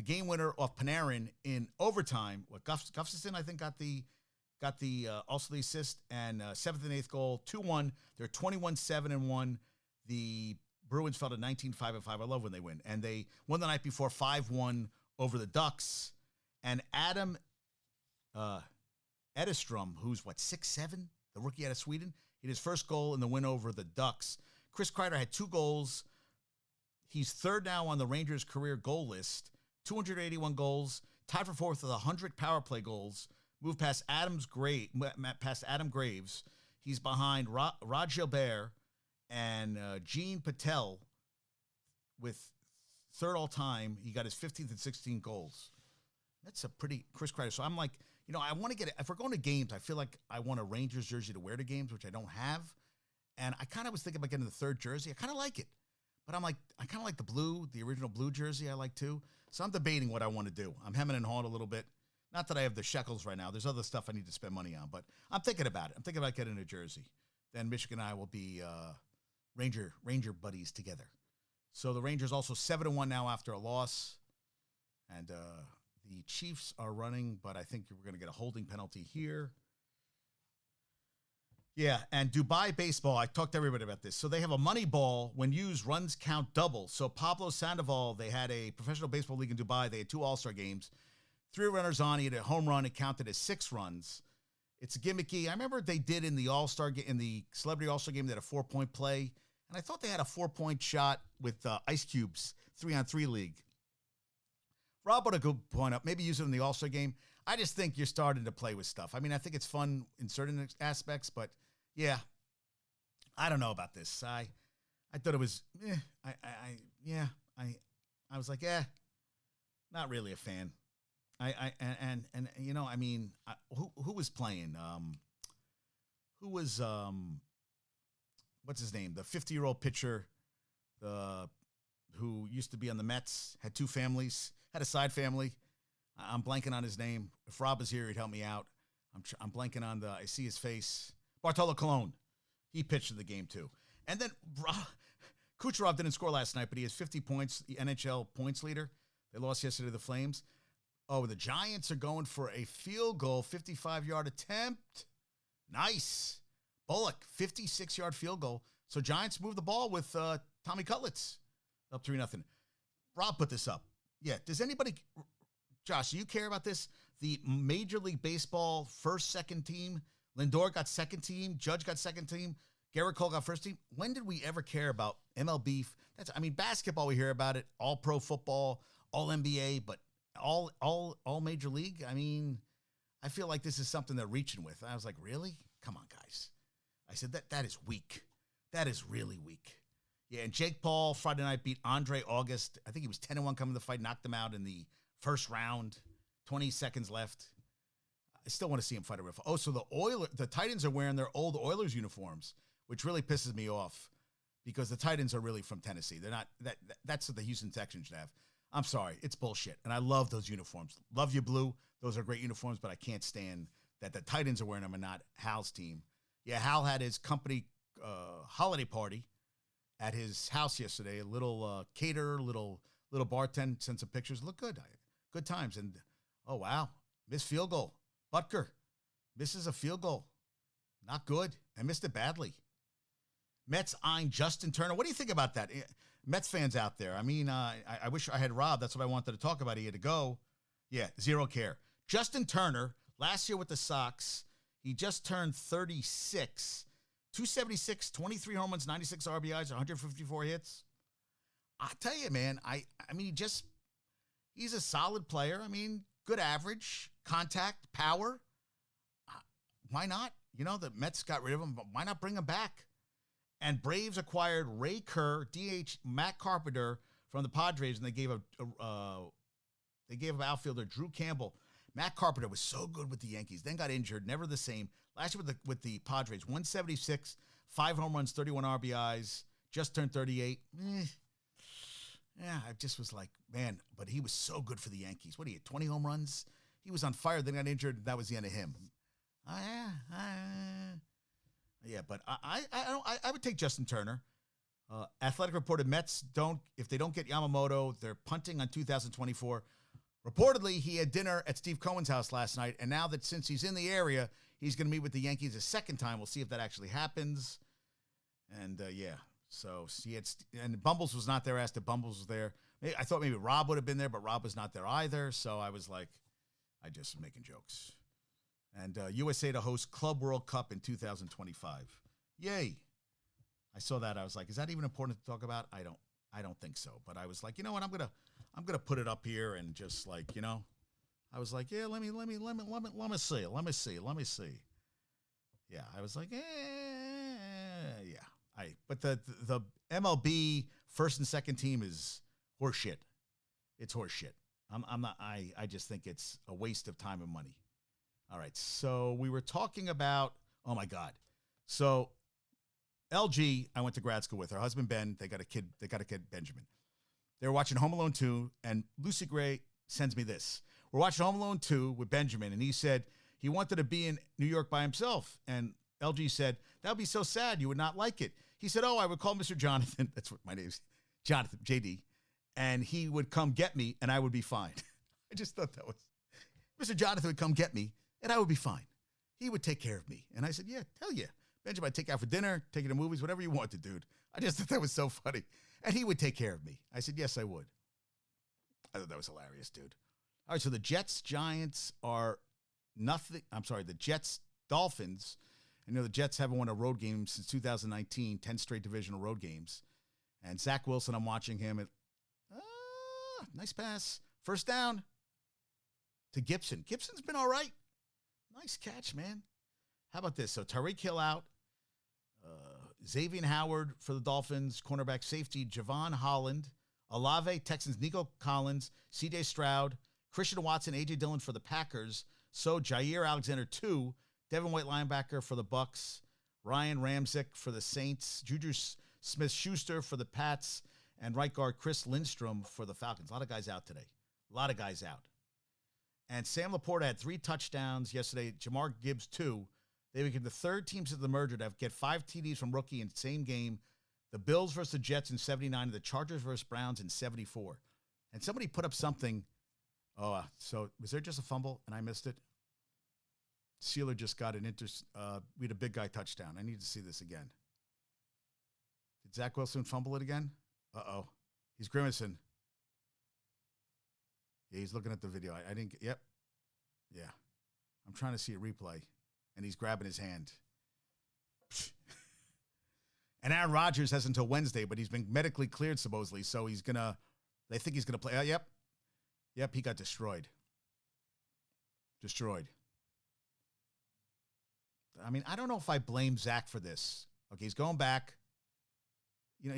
game winner off Panarin in overtime. Gustafsson, I think, got the also the assist, and 7th and 8th goal, 2-1. They're 21-7-1. The Bruins fell to 19-5-5. I love when they win. And they won the night before 5-1 over the Ducks. And Adam Edestrom, who's 6'7", the rookie out of Sweden, hit his first goal in the win over the Ducks. Chris Kreider had 2 goals. He's third now on the Rangers' career goal list, 281 goals, tied for 4th with 100 power play goals. Moved past Adam Graves. He's behind Rod Gilbert and Gene Patel with third all time. He got his 15th and 16 goals. That's a pretty Chris Kreider. So I'm like, I want to get it. If we're going to games, I feel like I want a Rangers jersey to wear to games, which I don't have. And I kind of was thinking about getting the third jersey. I kind of like it. But I'm like, I kind of like the blue, the original blue jersey I like too. So I'm debating what I want to do. I'm hemming and hawing a little bit. Not that I have the shekels right now. There's other stuff I need to spend money on, but I'm thinking about it. I'm thinking about getting a jersey. Then Michigan and I will be Ranger buddies together. So the Rangers also 7-1 now after a loss. And the Chiefs are running, but I think we're going to get a holding penalty here. Yeah, and Dubai baseball, I talked to everybody about this. So they have a money ball. When used, runs count double. So Pablo Sandoval, they had a professional baseball league in Dubai. They had 2 All-Star games. 3 runners on. He had a home run. It counted as 6 runs. It's gimmicky. I remember they did in the All-Star in the Celebrity All-Star game, they had a 4-point play. And I thought they had a 4-point shot with Ice Cube's 3-on-3 league. Rob brought a good point up. Maybe use it in the All-Star game. I just think you're starting to play with stuff. I mean, I think it's fun in certain aspects, but yeah, I don't know about this. I thought it was, I was like, not really a fan. Who was playing? Who was, what's his name? The 50-year-old pitcher, who used to be on the Mets, had 2 families, had a side family. I'm blanking on his name. If Rob is here, he'd help me out. I'm blanking on I see his face. Bartolo Colon. He pitched in the game too. And then Kucherov didn't score last night, but he has 50 points, the NHL points leader. They lost yesterday to the Flames. Oh, the Giants are going for a field goal, 55-yard attempt. Nice. Bullock, 56-yard field goal. So Giants move the ball with Tommy Cutlitz. Up 3-0. Rob put this up. Yeah, does anybody, Josh, do you care about this? The Major League Baseball first, second team, Lindor got second team, Judge got second team, Garrett Cole got first team. When did we ever care about MLB? Basketball, we hear about it, all pro football, all NBA, but all Major League? I mean, I feel like this is something they're reaching with. I was like, really? Come on, guys. I said, that is weak. That is really weak. Yeah, and Jake Paul Friday night beat Andre August. I think he was 10-1 coming to the fight, knocked him out in the first round. 20 seconds left. I still want to see him fight a ref. Oh, so the Titans are wearing their old Oilers uniforms, which really pisses me off because the Titans are really from Tennessee. They're not that's what the Houston Texans should have. I'm sorry, it's bullshit. And I love those uniforms. Love you, blue. Those are great uniforms, but I can't stand that the Titans are wearing them and not Hal's team. Yeah, Hal had his company holiday party at his house yesterday. A little caterer, little bartend, sent some pictures. Look good. Good times. And Oh, wow. Missed field goal. Butker misses a field goal. Not good. And missed it badly. Mets eyeing Justin Turner. What do you think about that? Mets fans out there. I mean, I wish I had Rob. That's what I wanted to talk about. He had to go. Yeah, zero care. Justin Turner, last year with the Sox, he just turned 36. 276, 23 home runs, 96 RBIs, 154 hits. I'll tell you, man, I mean, he's a solid player. I mean, good average, contact, power. Why not? You know, the Mets got rid of him, but why not bring him back? And Braves acquired Ray Kerr, DH, Matt Carpenter from the Padres, and they gave outfielder Drew Campbell. Matt Carpenter was so good with the Yankees, then got injured, never the same. Last year with the Padres, 176, 5 home runs, 31 RBIs, just turned 38. Yeah, I just was like, man, but he was so good for the Yankees. What do you, 20 home runs? He was on fire, then got injured, and that was the end of him. Yeah, but I would take Justin Turner. Athletic reported Mets if they don't get Yamamoto, they're punting on 2024. Reportedly, he had dinner at Steve Cohen's house last night, and now that since he's in the area, he's going to meet with the Yankees a second time. We'll see if that actually happens. And yeah, so and Bumbles was not there. Asked if Bumbles was there. I thought maybe Rob would have been there, but Rob was not there either. So I was like, I just was making jokes. And USA to host Club World Cup in 2025. Yay! I saw that. I was like, is that even important to talk about? I don't think so. But I was like, you know what? I'm gonna put it up here and just like, you know, I was like, yeah, let me see. Yeah, I was like, yeah. But the MLB first and second team is horseshit. It's horseshit. I'm not. I just think it's a waste of time and money. All right, so we were talking about, oh my God. So LG, I went to grad school with her husband, Ben. They got a kid, Benjamin. They were watching Home Alone 2, and Lucy Gray sends me this. We're watching Home Alone 2 with Benjamin, and he said he wanted to be in New York by himself. And LG said, that would be so sad. You would not like it. He said, oh, I would call Mr. Jonathan. That's what my name is, Jonathan, JD. And he would come get me, and I would be fine. I just thought that was, Mr. Jonathan would come get me, and I would be fine. He would take care of me. And I said, yeah, hell yeah. Benjamin, I'd take you out for dinner, take you to movies, whatever you wanted, dude. I just thought that was so funny. And he would take care of me. I said, yes, I would. I thought that was hilarious, dude. All right, so the Jets-Giants are nothing. I'm sorry, the Jets-Dolphins. I know the Jets haven't won a road game since 2019, 10 straight divisional road games. And Zach Wilson, I'm watching him. Nice pass. First down to Gibson. Gibson's been all right. Nice catch, man. How about this? So Tyreek Hill out. Xavier Howard for the Dolphins. Cornerback safety Javon Holland. Olave, Texans Nico Collins. C.J. Stroud. Christian Watson, A.J. Dillon for the Packers. So Jair Alexander 2. Devin White linebacker for the Bucks. Ryan Ramczyk for the Saints. Juju Smith-Schuster for the Pats. And right guard Chris Lindstrom for the Falcons. A lot of guys out today. A lot of guys out. And Sam Laporta had 3 touchdowns yesterday. Jamar Gibbs 2. They became the third team since the merger to get 5 TDs from rookie in the same game. The Bills versus the Jets in 79, and the Chargers versus Browns in 74. And somebody put up something. Oh, so was there just a fumble and I missed it? Sealer just got we had a big guy touchdown. I need to see this again. Did Zach Wilson fumble it again? Uh-oh. He's grimacing. Yeah, he's looking at the video. I didn't. Yep. Yeah. I'm trying to see a replay. And he's grabbing his hand. And Aaron Rodgers has until Wednesday, but he's been medically cleared supposedly. So they think he's going to play. Yep. Yep, he got destroyed. Destroyed. I mean, I don't know if I blame Zach for this. Okay, he's going back. You know,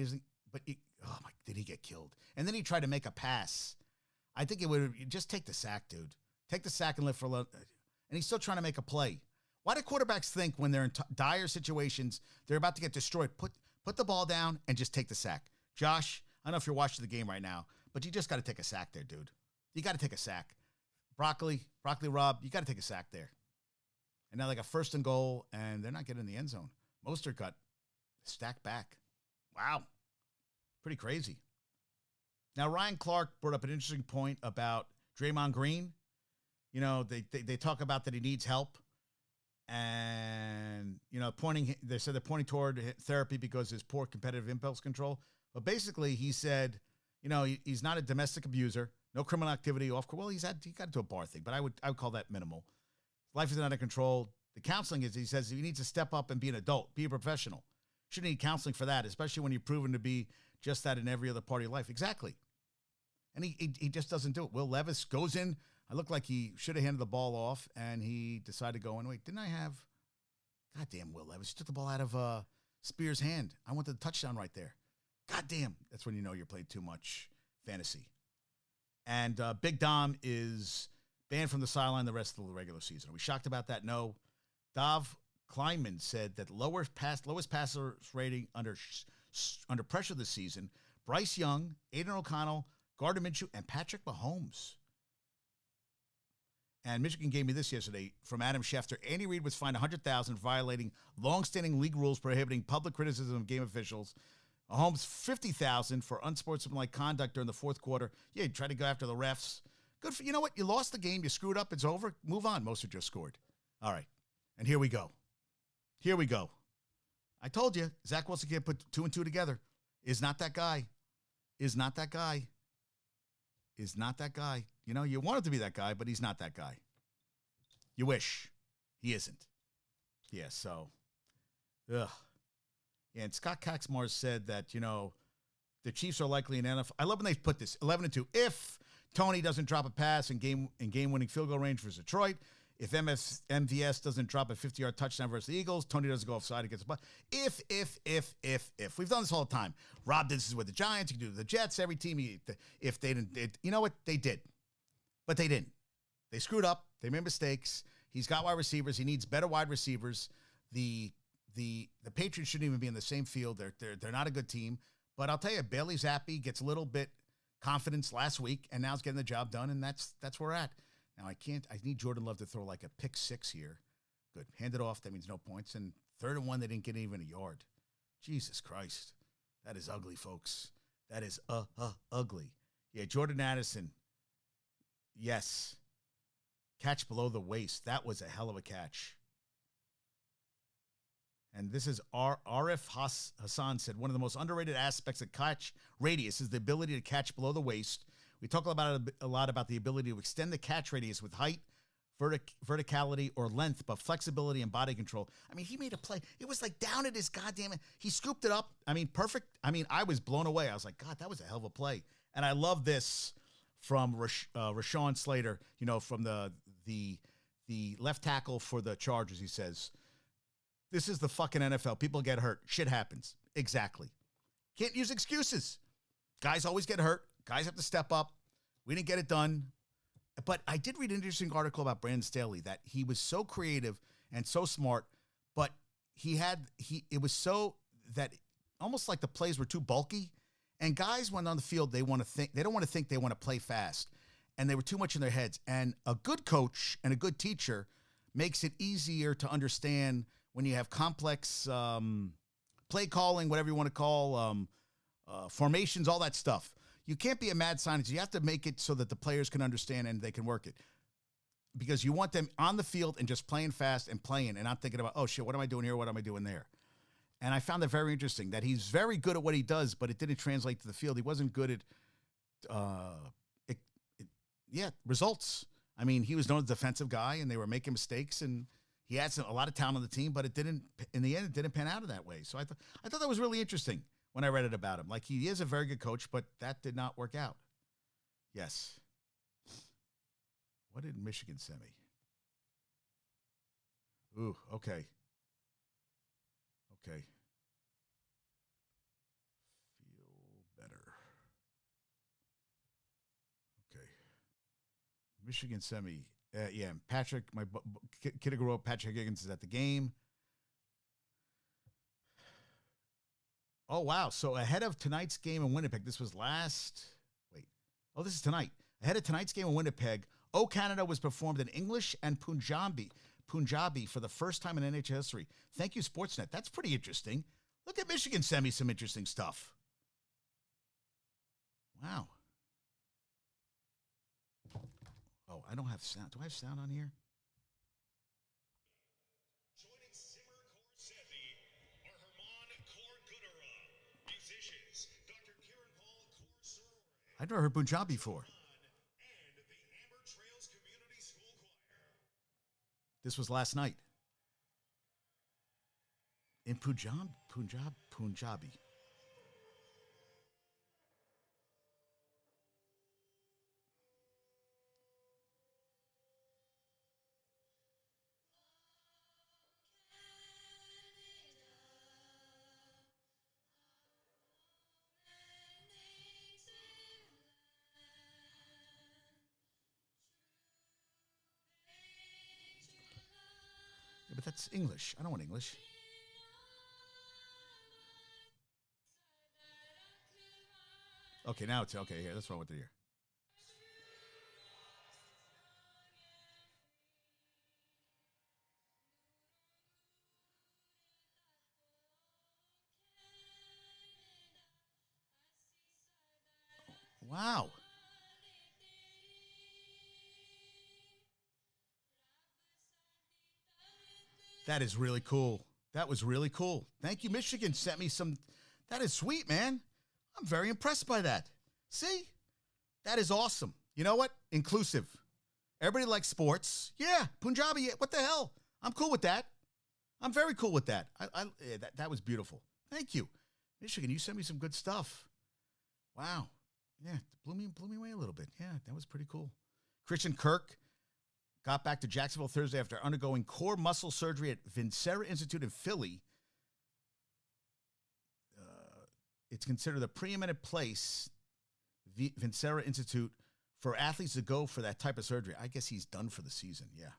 did he get killed? And then he tried to make a pass. I think it would just take the sack, dude. Take the sack and live for a little. And he's still trying to make a play. Why do quarterbacks think when they're in dire situations, they're about to get destroyed, put the ball down and just take the sack? Josh, I don't know if you're watching the game right now, but you just got to take a sack there, dude. You got to take a sack. Broccoli Rob, you got to take a sack there. And now they got 1st and goal, and they're not getting in the end zone. Mostert got stacked back. Wow. Pretty crazy. Now, Ryan Clark brought up an interesting point about Draymond Green. They talk about that he needs help. And, they said they're pointing toward therapy because his poor competitive impulse control. But basically, he said, he's not a domestic abuser, no criminal activity off. Well, he got into a bar thing, but I would call that minimal. Life is not under control. The counseling he says he needs to step up and be an adult, be a professional. Shouldn't need counseling for that, especially when you're proven to be just that in every other part of your life. Exactly. And he just doesn't do it. Will Levis goes in. I looked like he should have handed the ball off, and he decided to go in. Wait, didn't I have? Goddamn, Will Levis. He took the ball out of Spears' hand. I wanted the touchdown right there. Goddamn. That's when you know you're playing too much fantasy. And Big Dom is banned from the sideline the rest of the regular season. Are we shocked about that? No. Dov Kleinman said that lowest passer rating under pressure this season, Bryce Young, Aiden O'Connell, Gardner Minshew, and Patrick Mahomes. And Michigan gave me this yesterday from Adam Schefter. Andy Reid was fined $100,000 violating longstanding league rules prohibiting public criticism of game officials. Mahomes $50,000 for unsportsmanlike conduct during the fourth quarter. Yeah, he tried to go after the refs. Good for you. Know what? You lost the game. You screwed up. It's over. Move on. Mostert just scored. All right. And here we go. I told you, Zach Wilson can't put 2 and 2 together. Is not that guy. You want him to be that guy, but he's not that guy. You wish. He isn't. Yeah, so. Ugh. Yeah, and Scott Kaczmar said that, the Chiefs are likely in NFL. I love when they put this, 11-2. If Tony doesn't drop a pass in game-winning field goal range versus Detroit, if MVS doesn't drop a 50-yard touchdown versus the Eagles, Tony doesn't go offside against the ball. If. We've done this all the time. Rob did this with the Giants. You can do it with the Jets. Every team, if they didn't, you know what? They did. But they didn't. They screwed up. They made mistakes. He's got wide receivers. He needs better wide receivers. The Patriots shouldn't even be in the same field. They're not a good team. But I'll tell you, Bailey Zappi gets a little bit confidence last week, and now he's getting the job done, and that's where we're at. Now, I need Jordan Love to throw like a pick 6 here. Good. Hand it off. That means no points. And 3rd and 1, they didn't get even a yard. Jesus Christ. That is ugly, folks. That is ugly. Yeah, Jordan Addison. Yes. Catch below the waist. That was a hell of a catch. And this is Arif Hassan said, one of the most underrated aspects of catch radius is the ability to catch below the waist. We talk a lot about the ability to extend the catch radius with height, verticality, or length, but flexibility and body control. I mean, he made a play. It was like down at his goddamn – he scooped it up. I mean, perfect. I mean, I was blown away. I was like, God, that was a hell of a play. And I love this from Rashawn Slater, from the left tackle for the Chargers. He says, this is the fucking NFL. People get hurt. Shit happens. Exactly. Can't use excuses. Guys always get hurt. Guys have to step up. We didn't get it done. But I did read an interesting article about Brandon Staley that he was so creative and so smart, but it was so that almost like the plays were too bulky. And guys went on the field, they don't want to think they want to play fast. And they were too much in their heads. And a good coach and a good teacher makes it easier to understand when you have complex play calling, whatever you want to call, formations, all that stuff. You can't be a mad scientist. You have to make it so that the players can understand and they can work it. Because you want them on the field and just playing fast and playing and not thinking about, oh, shit, what am I doing here? What am I doing there? And I found that very interesting, that he's very good at what he does, but it didn't translate to the field. He wasn't good at results. I mean, he was known as a defensive guy, and they were making mistakes, and he had a lot of talent on the team, but in the end, it didn't pan out in that way. So I thought that was really interesting when I read it about him. Like, he is a very good coach, but that did not work out. Yes. What did Michigan send me? Ooh, okay. Okay. Feel better. Okay. Michigan sent me. Yeah, Patrick, my kid who grew up, Patrick Higgins, is at the game. Oh, wow. So ahead of tonight's game in Winnipeg, this is tonight. Ahead of tonight's game in Winnipeg, O Canada was performed in English and Punjabi for the first time in NHL history. Thank you, Sportsnet. That's pretty interesting. Look at Michigan send me some interesting stuff. Wow. Oh, I don't have sound. Do I have sound on here? I've never heard Punjabi before. This was last night. In Punjabi. Yeah, but that's English. I don't want English. Okay, now it's okay. Here, that's what I want to hear. Wow. That is really cool. That was really cool. Thank you. Michigan sent me some. That is sweet, man. I'm very impressed by that. See? That is awesome. You know what? Inclusive. Everybody likes sports. Yeah, Punjabi. What the hell? I'm cool with that. I'm very cool with that. That was beautiful. Thank you. Michigan, you sent me some good stuff. Wow. Yeah, blew me away a little bit. Yeah, that was pretty cool. Christian Kirk got back to Jacksonville Thursday after undergoing core muscle surgery at Vincera Institute in Philly. It's considered the preeminent place, Vincera Institute, for athletes to go for that type of surgery. I guess he's done for the season, yeah.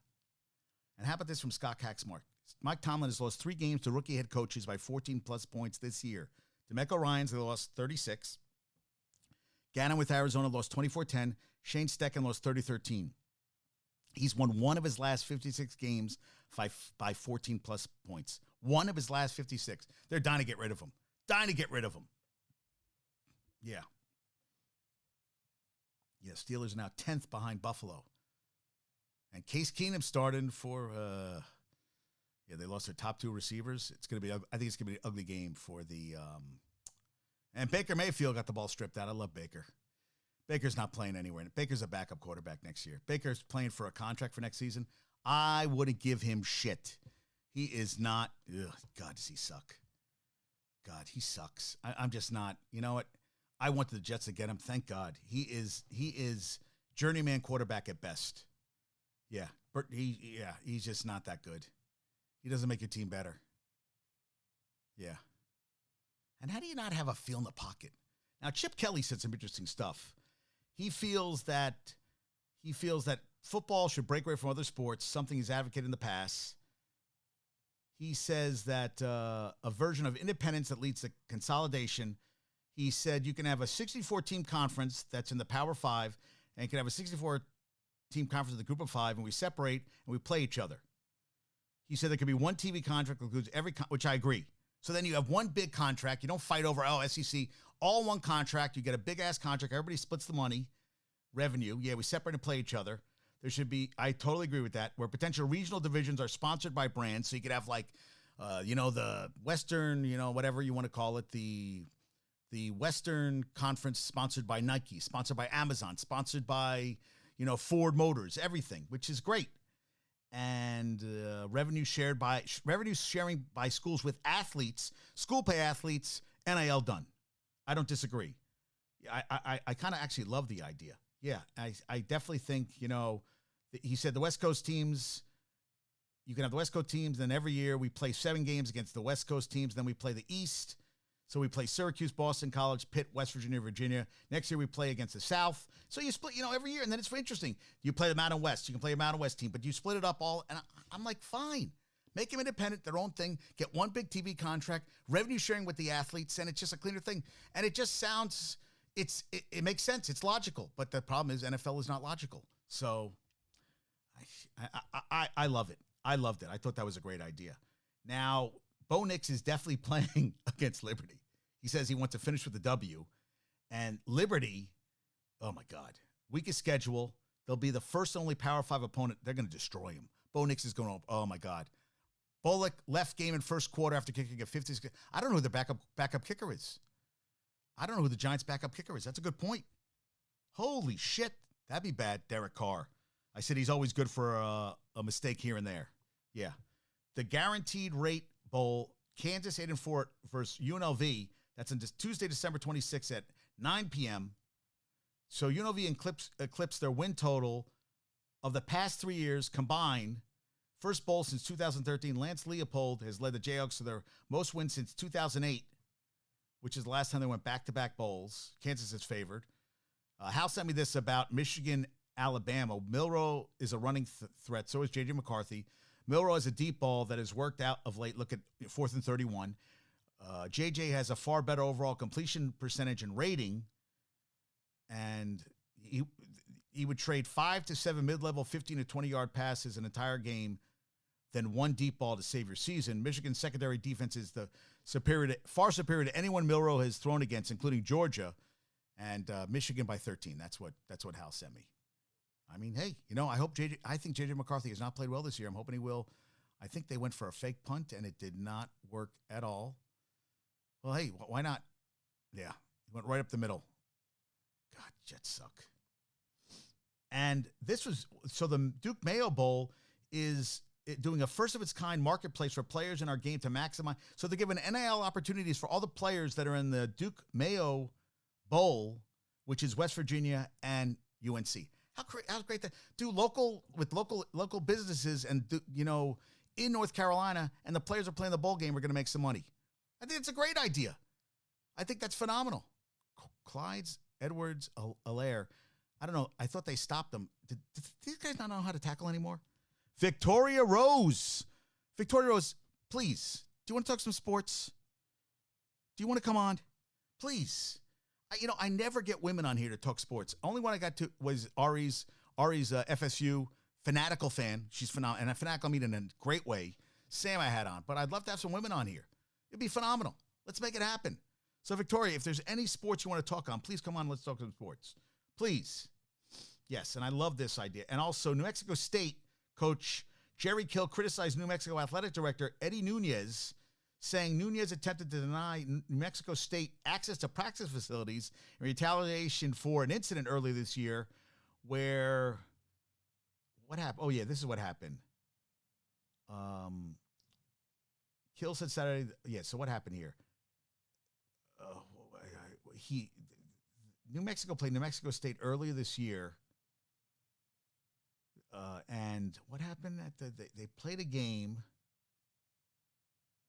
And how about this from Scott Hacksmark? Mike Tomlin has lost 3 games to rookie head coaches by 14-plus points this year. DeMeco Ryans, they lost 36. Gannon with Arizona lost 24-10. Shane Steichen lost 30-13. He's won one of his last 56 games by 14-plus points. One of his last 56. They're dying to get rid of him. Yeah. Yeah, Steelers are now 10th behind Buffalo. And Case Keenum starting for, they lost their top 2 receivers. I think it's going to be an ugly game for the, and Baker Mayfield got the ball stripped out. I love Baker. Baker's not playing anywhere. Baker's a backup quarterback next year. Baker's playing for a contract for next season. I wouldn't give him shit. He is not, God, does he suck. God, he sucks. I'm just not, you know what? I went to the Jets to get him. Thank God. He is journeyman quarterback at best. Yeah. He's just not that good. He doesn't make your team better. Yeah. And how do you not have a feel in the pocket? Now, Chip Kelly said some interesting stuff. He feels that football should break away from other sports, something he's advocated in the past. He says that a version of independence that leads to consolidation. He said you can have a 64-team conference that's in the Power 5, and you can have a 64-team conference in the Group of 5, and we separate and we play each other. He said there could be one TV contract that includes which I agree. So then you have one big contract. You don't fight over, SEC, all one contract. You get a big-ass contract. Everybody splits the money, revenue. Yeah, we separate and play each other. There should be, I totally agree with that, where potential regional divisions are sponsored by brands. So you could have the Western, whatever you want to call it, the Western Conference sponsored by Nike, sponsored by Amazon, sponsored by, Ford Motors, everything, which is great. And revenue sharing by schools with athletes, school pay athletes, NIL done. I don't disagree. I kind of actually love the idea. Yeah, I definitely think, he said the West Coast teams, you can have the West Coast teams, then every year we play 7 games against the West Coast teams, then we play the East. So we play Syracuse, Boston College, Pitt, West Virginia, Virginia. Next year we play against the South. So you split, every year, and then it's interesting. You play the Mountain West. You can play a Mountain West team, but you split it up all, and I'm like, fine. Make them independent, their own thing. Get one big TV contract, revenue sharing with the athletes, and it's just a cleaner thing. And it just sounds, it makes sense. It's logical. But the problem is NFL is not logical. So I love it. I loved it. I thought that was a great idea. Now, Bo Nix is definitely playing against Liberty. He says he wants to finish with the W. And Liberty, oh my God, weakest schedule. They'll be the first and only Power 5 opponent. They're going to destroy him. Bo Nix is going to, oh, my God. Bullock left game in first quarter after kicking a 50. I don't know who the backup kicker is. I don't know who the Giants' backup kicker is. That's a good point. Holy shit. That'd be bad, Derek Carr. I said he's always good for a mistake here and there. Yeah. The Guaranteed Rate Bowl, Kansas 8-4 versus UNLV. That's on Tuesday, December 26th at 9 p.m. So UNLV eclipsed their win total of the past 3 years combined. First bowl since 2013. Lance Leopold has led the Jayhawks to their most wins since 2008, which is the last time they went back-to-back bowls. Kansas is favored. Hal sent me this about Michigan, Alabama. Milroe is a running threat. So is J.J. McCarthy. Milroe has a deep ball that has worked out of late. Look at 4th and 31. J.J. has a far better overall completion percentage and rating. And he would trade 5 to 7 mid-level 15 to 20-yard passes an entire game than one deep ball to save your season. Michigan's secondary defense is far superior to anyone Milroe has thrown against, including Georgia, and Michigan by 13. That's what Hal sent me. I mean, hey, I think J.J. McCarthy has not played well this year. I'm hoping he will. I think they went for a fake punt, and it did not work at all. Well, hey, why not? Yeah, he went right up the middle. God, Jets suck. And the Duke Mayo Bowl is doing a first-of-its-kind marketplace for players in our game to maximize. So they're giving NIL opportunities for all the players that are in the Duke Mayo Bowl, which is West Virginia and UNC. How great that do local businesses and in North Carolina, and the players are playing the bowl game are going to make some money. I think it's a great idea. I think that's phenomenal. Clyde's Edwards Alaire. I don't know. I thought they stopped them. Did these guys not know how to tackle anymore? Victoria Rose, please. Do you want to talk some sports? Do you want to come on? Please. I never get women on here to talk sports. Only one I got to was Ari's FSU fanatical fan. She's phenomenal, and fanatical I mean in a great way. Sam I had on, but I'd love to have some women on here. It'd be phenomenal. Let's make it happen. So Victoria, if there's any sports you want to talk on, please come on. Let's talk some sports, please. Yes, and I love this idea. And also, New Mexico State coach Jerry Kill criticized New Mexico athletic director Eddie Nunez, saying Nunez attempted to deny New Mexico State access to practice facilities in retaliation for an incident earlier this year where, what happened? Oh, yeah, this is what happened. Kill said Saturday, so what happened here? New Mexico played New Mexico State earlier this year. And what happened? They played a game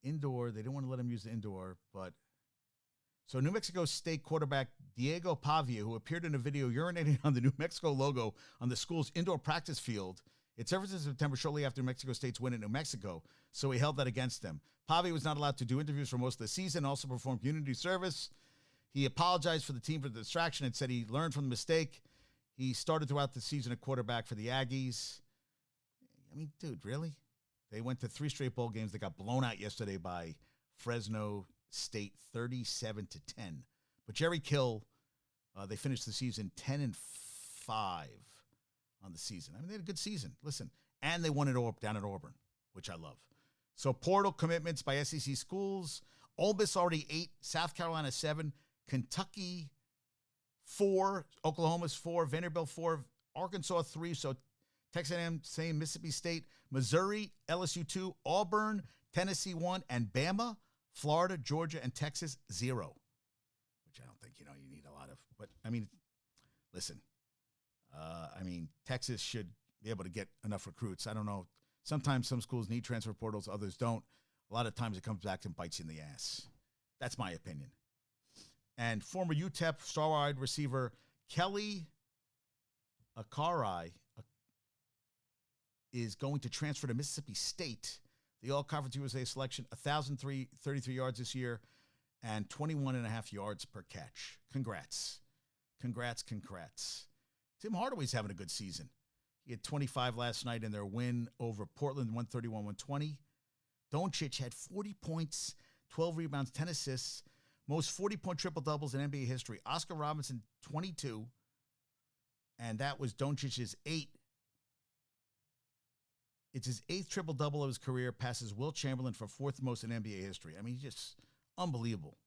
indoor. They didn't want to let him use the indoor, but so New Mexico State quarterback Diego Pavia, who appeared in a video urinating on the New Mexico logo on the school's indoor practice field, it surfaced in September shortly after New Mexico State's win in New Mexico, so he held that against them. Pavia was not allowed to do interviews for most of the season, also performed community service. He apologized for the team for the distraction and said he learned from the mistake. He started throughout the season at quarterback for the Aggies. I mean, dude, really? They went to 3 straight bowl games. They got blown out yesterday by Fresno State 37-10. But Jerry Kill, they finished the season 10-5 on the season. I mean, they had a good season. Listen, and they won it down at Auburn, which I love. So portal commitments by SEC schools. Ole Miss already 8, South Carolina 7, Kentucky 4, Oklahoma's 4, Vanderbilt 4, Arkansas 3. So Texas A&M, same, Mississippi State, Missouri, LSU 2, Auburn, Tennessee 1, and Bama, Florida, Georgia, and Texas 0. Which I don't think, you need a lot of. But, I mean, listen. Texas should be able to get enough recruits. I don't know. Sometimes some schools need transfer portals, others don't. A lot of times it comes back and bites you in the ass. That's my opinion. And former UTEP star wide receiver Kelly Akarai is going to transfer to Mississippi State. The All-Conference USA selection, 1,033 yards this year and 21.5 yards per catch. Congrats. Tim Hardaway's having a good season. He had 25 last night in their win over Portland, 131-120. Doncic had 40 points, 12 rebounds, 10 assists, most 40-point triple-doubles in NBA history. Oscar Robinson, 22. And that was Doncic's 8. It's his 8th triple-double of his career, passes Wilt Chamberlain for 4th most in NBA history. I mean, just unbelievable.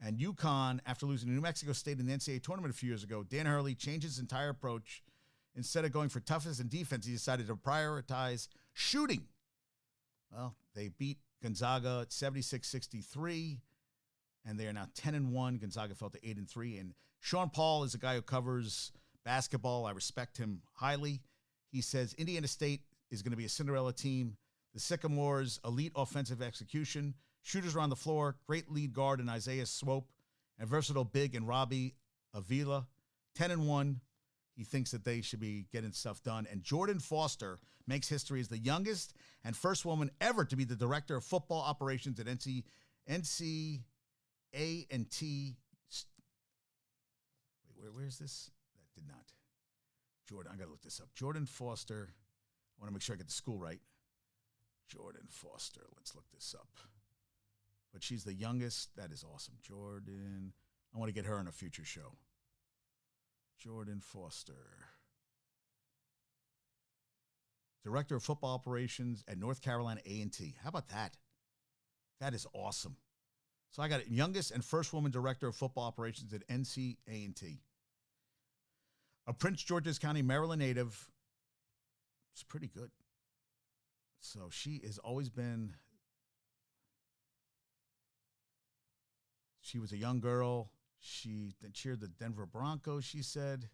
And UConn, after losing to New Mexico State in the NCAA tournament a few years ago, Dan Hurley changed his entire approach. Instead of going for toughness and defense, he decided to prioritize shooting. Well, they beat Gonzaga at 76-63, and they are now 10-1. Gonzaga fell to 8-3. And Sean Paul is a guy who covers basketball. I respect him highly. He says Indiana State is going to be a Cinderella team. The Sycamores, elite offensive execution, shooters around the floor, great lead guard in Isaiah Swope, and versatile big in Robbie Avila. 10-1. He thinks that they should be getting stuff done. And Jordan Foster makes history as the youngest and first woman ever to be the director of football operations at NCAA and T. Wait, where's this? That did not. Jordan, I got to look this up. Jordan Foster. I want to make sure I get the school right. Jordan Foster. Let's look this up. But she's the youngest. That is awesome. Jordan. I want to get her on a future show. Jordan Foster. Director of Football Operations at North Carolina A&T. How about that? That is awesome. So I got it. Youngest and first woman director of football operations at NC A&T. A Prince George's County, Maryland native. It's pretty good. So she has always been, she was a young girl. She cheered the Denver Broncos, she said.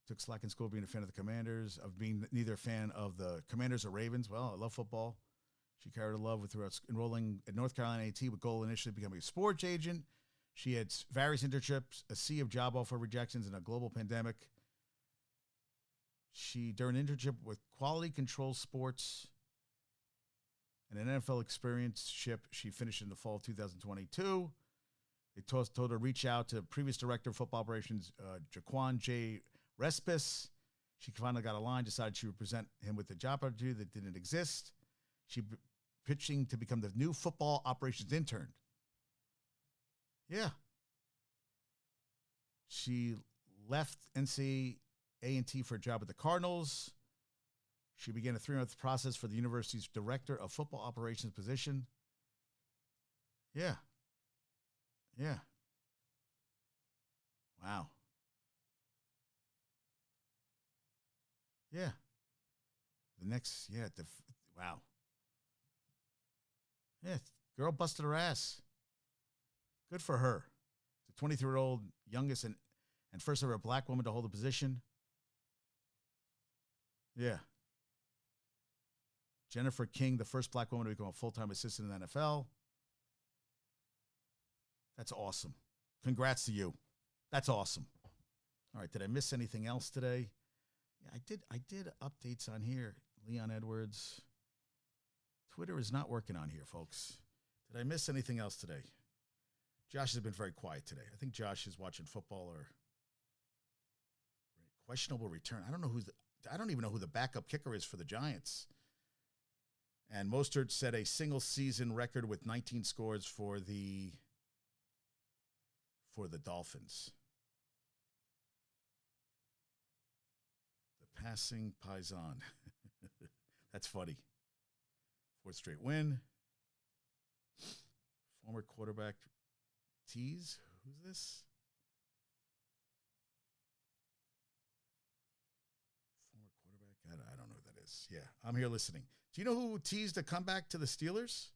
Took slack in school being a fan of the Commanders, of being neither a fan of the Commanders or Ravens. Well, I love football. She carried a love with throughout enrolling at North Carolina A&T with goal initially becoming a sports agent. She had various internships, a sea of job offer rejections, and a global pandemic. She, during an internship with Quality Control Sports and an NFL experience-ship, she finished in the fall of 2022. They told her to reach out to previous director of football operations, Jaquan J. Respis. She finally got a line, decided she would present him with a job opportunity that didn't exist. She pitching to become the new football operations intern. Yeah. She left NCAA&T for a job at the Cardinals. She began a 3-month process for the university's director of football operations position. Yeah. Yeah. Wow. Yeah. The next, yeah, wow. Yeah, girl busted her ass. Good for her. The 23-year-old youngest and first ever black woman to hold a position. Yeah. Jennifer King, the first black woman to become a full-time assistant in the NFL. That's awesome. Congrats to you. That's awesome. All right, did I miss anything else today? Yeah, I did updates on here. Leon Edwards. Twitter is not working on here, folks. Did I miss anything else today? Josh has been very quiet today. I think Josh is watching football or questionable return. I don't even know who the backup kicker is for the Giants. And Mostert set a single season record with 19 scores for the Dolphins. The passing Paisan. That's funny. 4th straight win. Former quarterback Tease. Who's this? Former quarterback. I don't know who that is. Yeah, I'm here listening. Do you know who teased a comeback to the Steelers?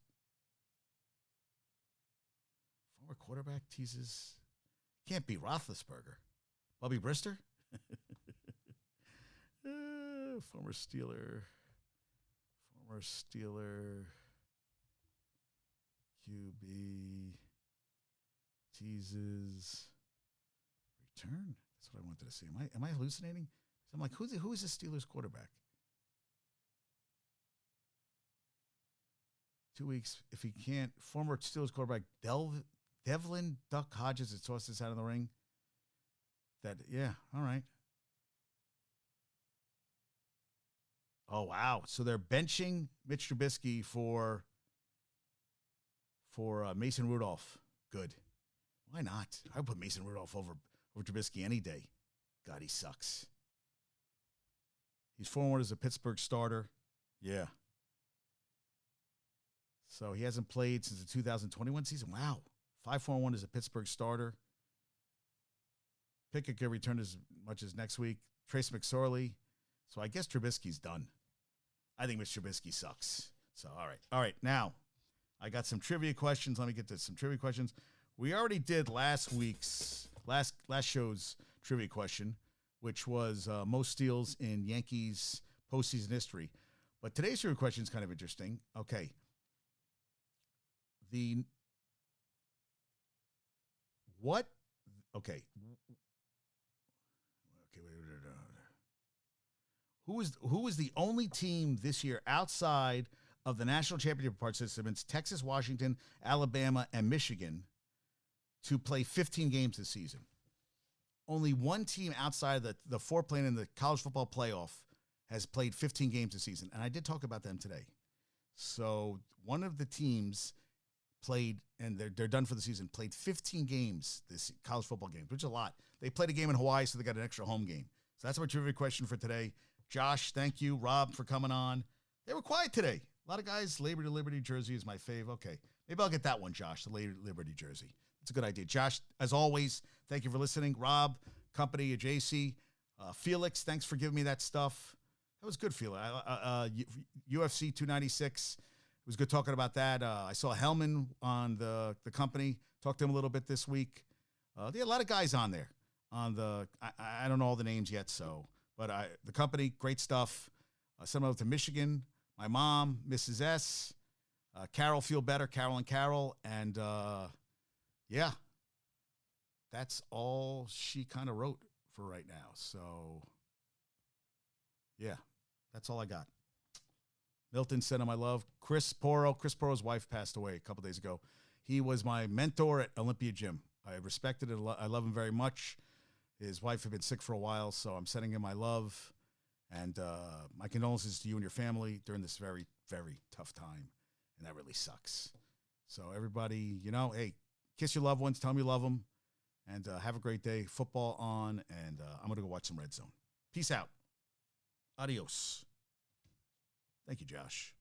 Former quarterback teases. Can't be Roethlisberger. Bubby Brister? Former Steeler. QB teases return. That's what I wanted to see. Am I hallucinating? So I'm like, who is the Steelers quarterback? 2 weeks. If he can't, former Steelers quarterback Devlin Duck Hodges has tossed this out of the ring. Yeah, all right. Oh, wow. So they're benching Mitch Trubisky for Mason Rudolph. Good. Why not? I would put Mason Rudolph over over Trubisky any day. God, he sucks. He's 4-1 as a Pittsburgh starter. Yeah. So he hasn't played since the 2021 season. Wow. 5-4-1 as a Pittsburgh starter. Pickett could return as much as next week. Trace McSorley. So I guess Trubisky's done. I think Mr. Trubisky sucks. So, all right. All right. Now, I got some trivia questions. Let me get to some trivia questions. We already did last show's trivia question, which was most steals in Yankees postseason history. But today's trivia question is kind of interesting. Okay. Okay. Who is the only team this year outside of the national championship participants, Texas, Washington, Alabama, and Michigan, to play 15 games this season? Only one team outside of the four playing in the college football playoff has played 15 games this season, and I did talk about them today. So one of the teams played, and they're done for the season, played 15 games this college football games, which is a lot. They played a game in Hawaii, so they got an extra home game. So that's my trivia question for today. Josh, thank you. Rob, for coming on. They were quiet today. A lot of guys, Liberty jersey is my fave. Okay, maybe I'll get that one, Josh, the Liberty jersey. That's a good idea. Josh, as always, thank you for listening. Rob, company of JC. Felix, thanks for giving me that stuff. That was good, Felix. UFC 296. It was good talking about that. I saw Hellman on the company. Talked to him a little bit this week. There are a lot of guys on there. I don't know all the names yet, but the company, great stuff. Sent over to Michigan. My mom, Mrs. S. Carol, feel better. Carol and Carol. And yeah, that's all she kind of wrote for right now. So yeah, that's all I got. Milton sent him my love. Chris Poro's wife passed away a couple days ago. He was my mentor at Olympia Gym. I respected it. I love him very much. His wife had been sick for a while, so I'm sending him my love. And my condolences to you and your family during this very, very tough time. And that really sucks. So everybody, hey, kiss your loved ones. Tell them you love them. And have a great day. Football on. And I'm going to go watch some Red Zone. Peace out. Adios. Thank you, Josh.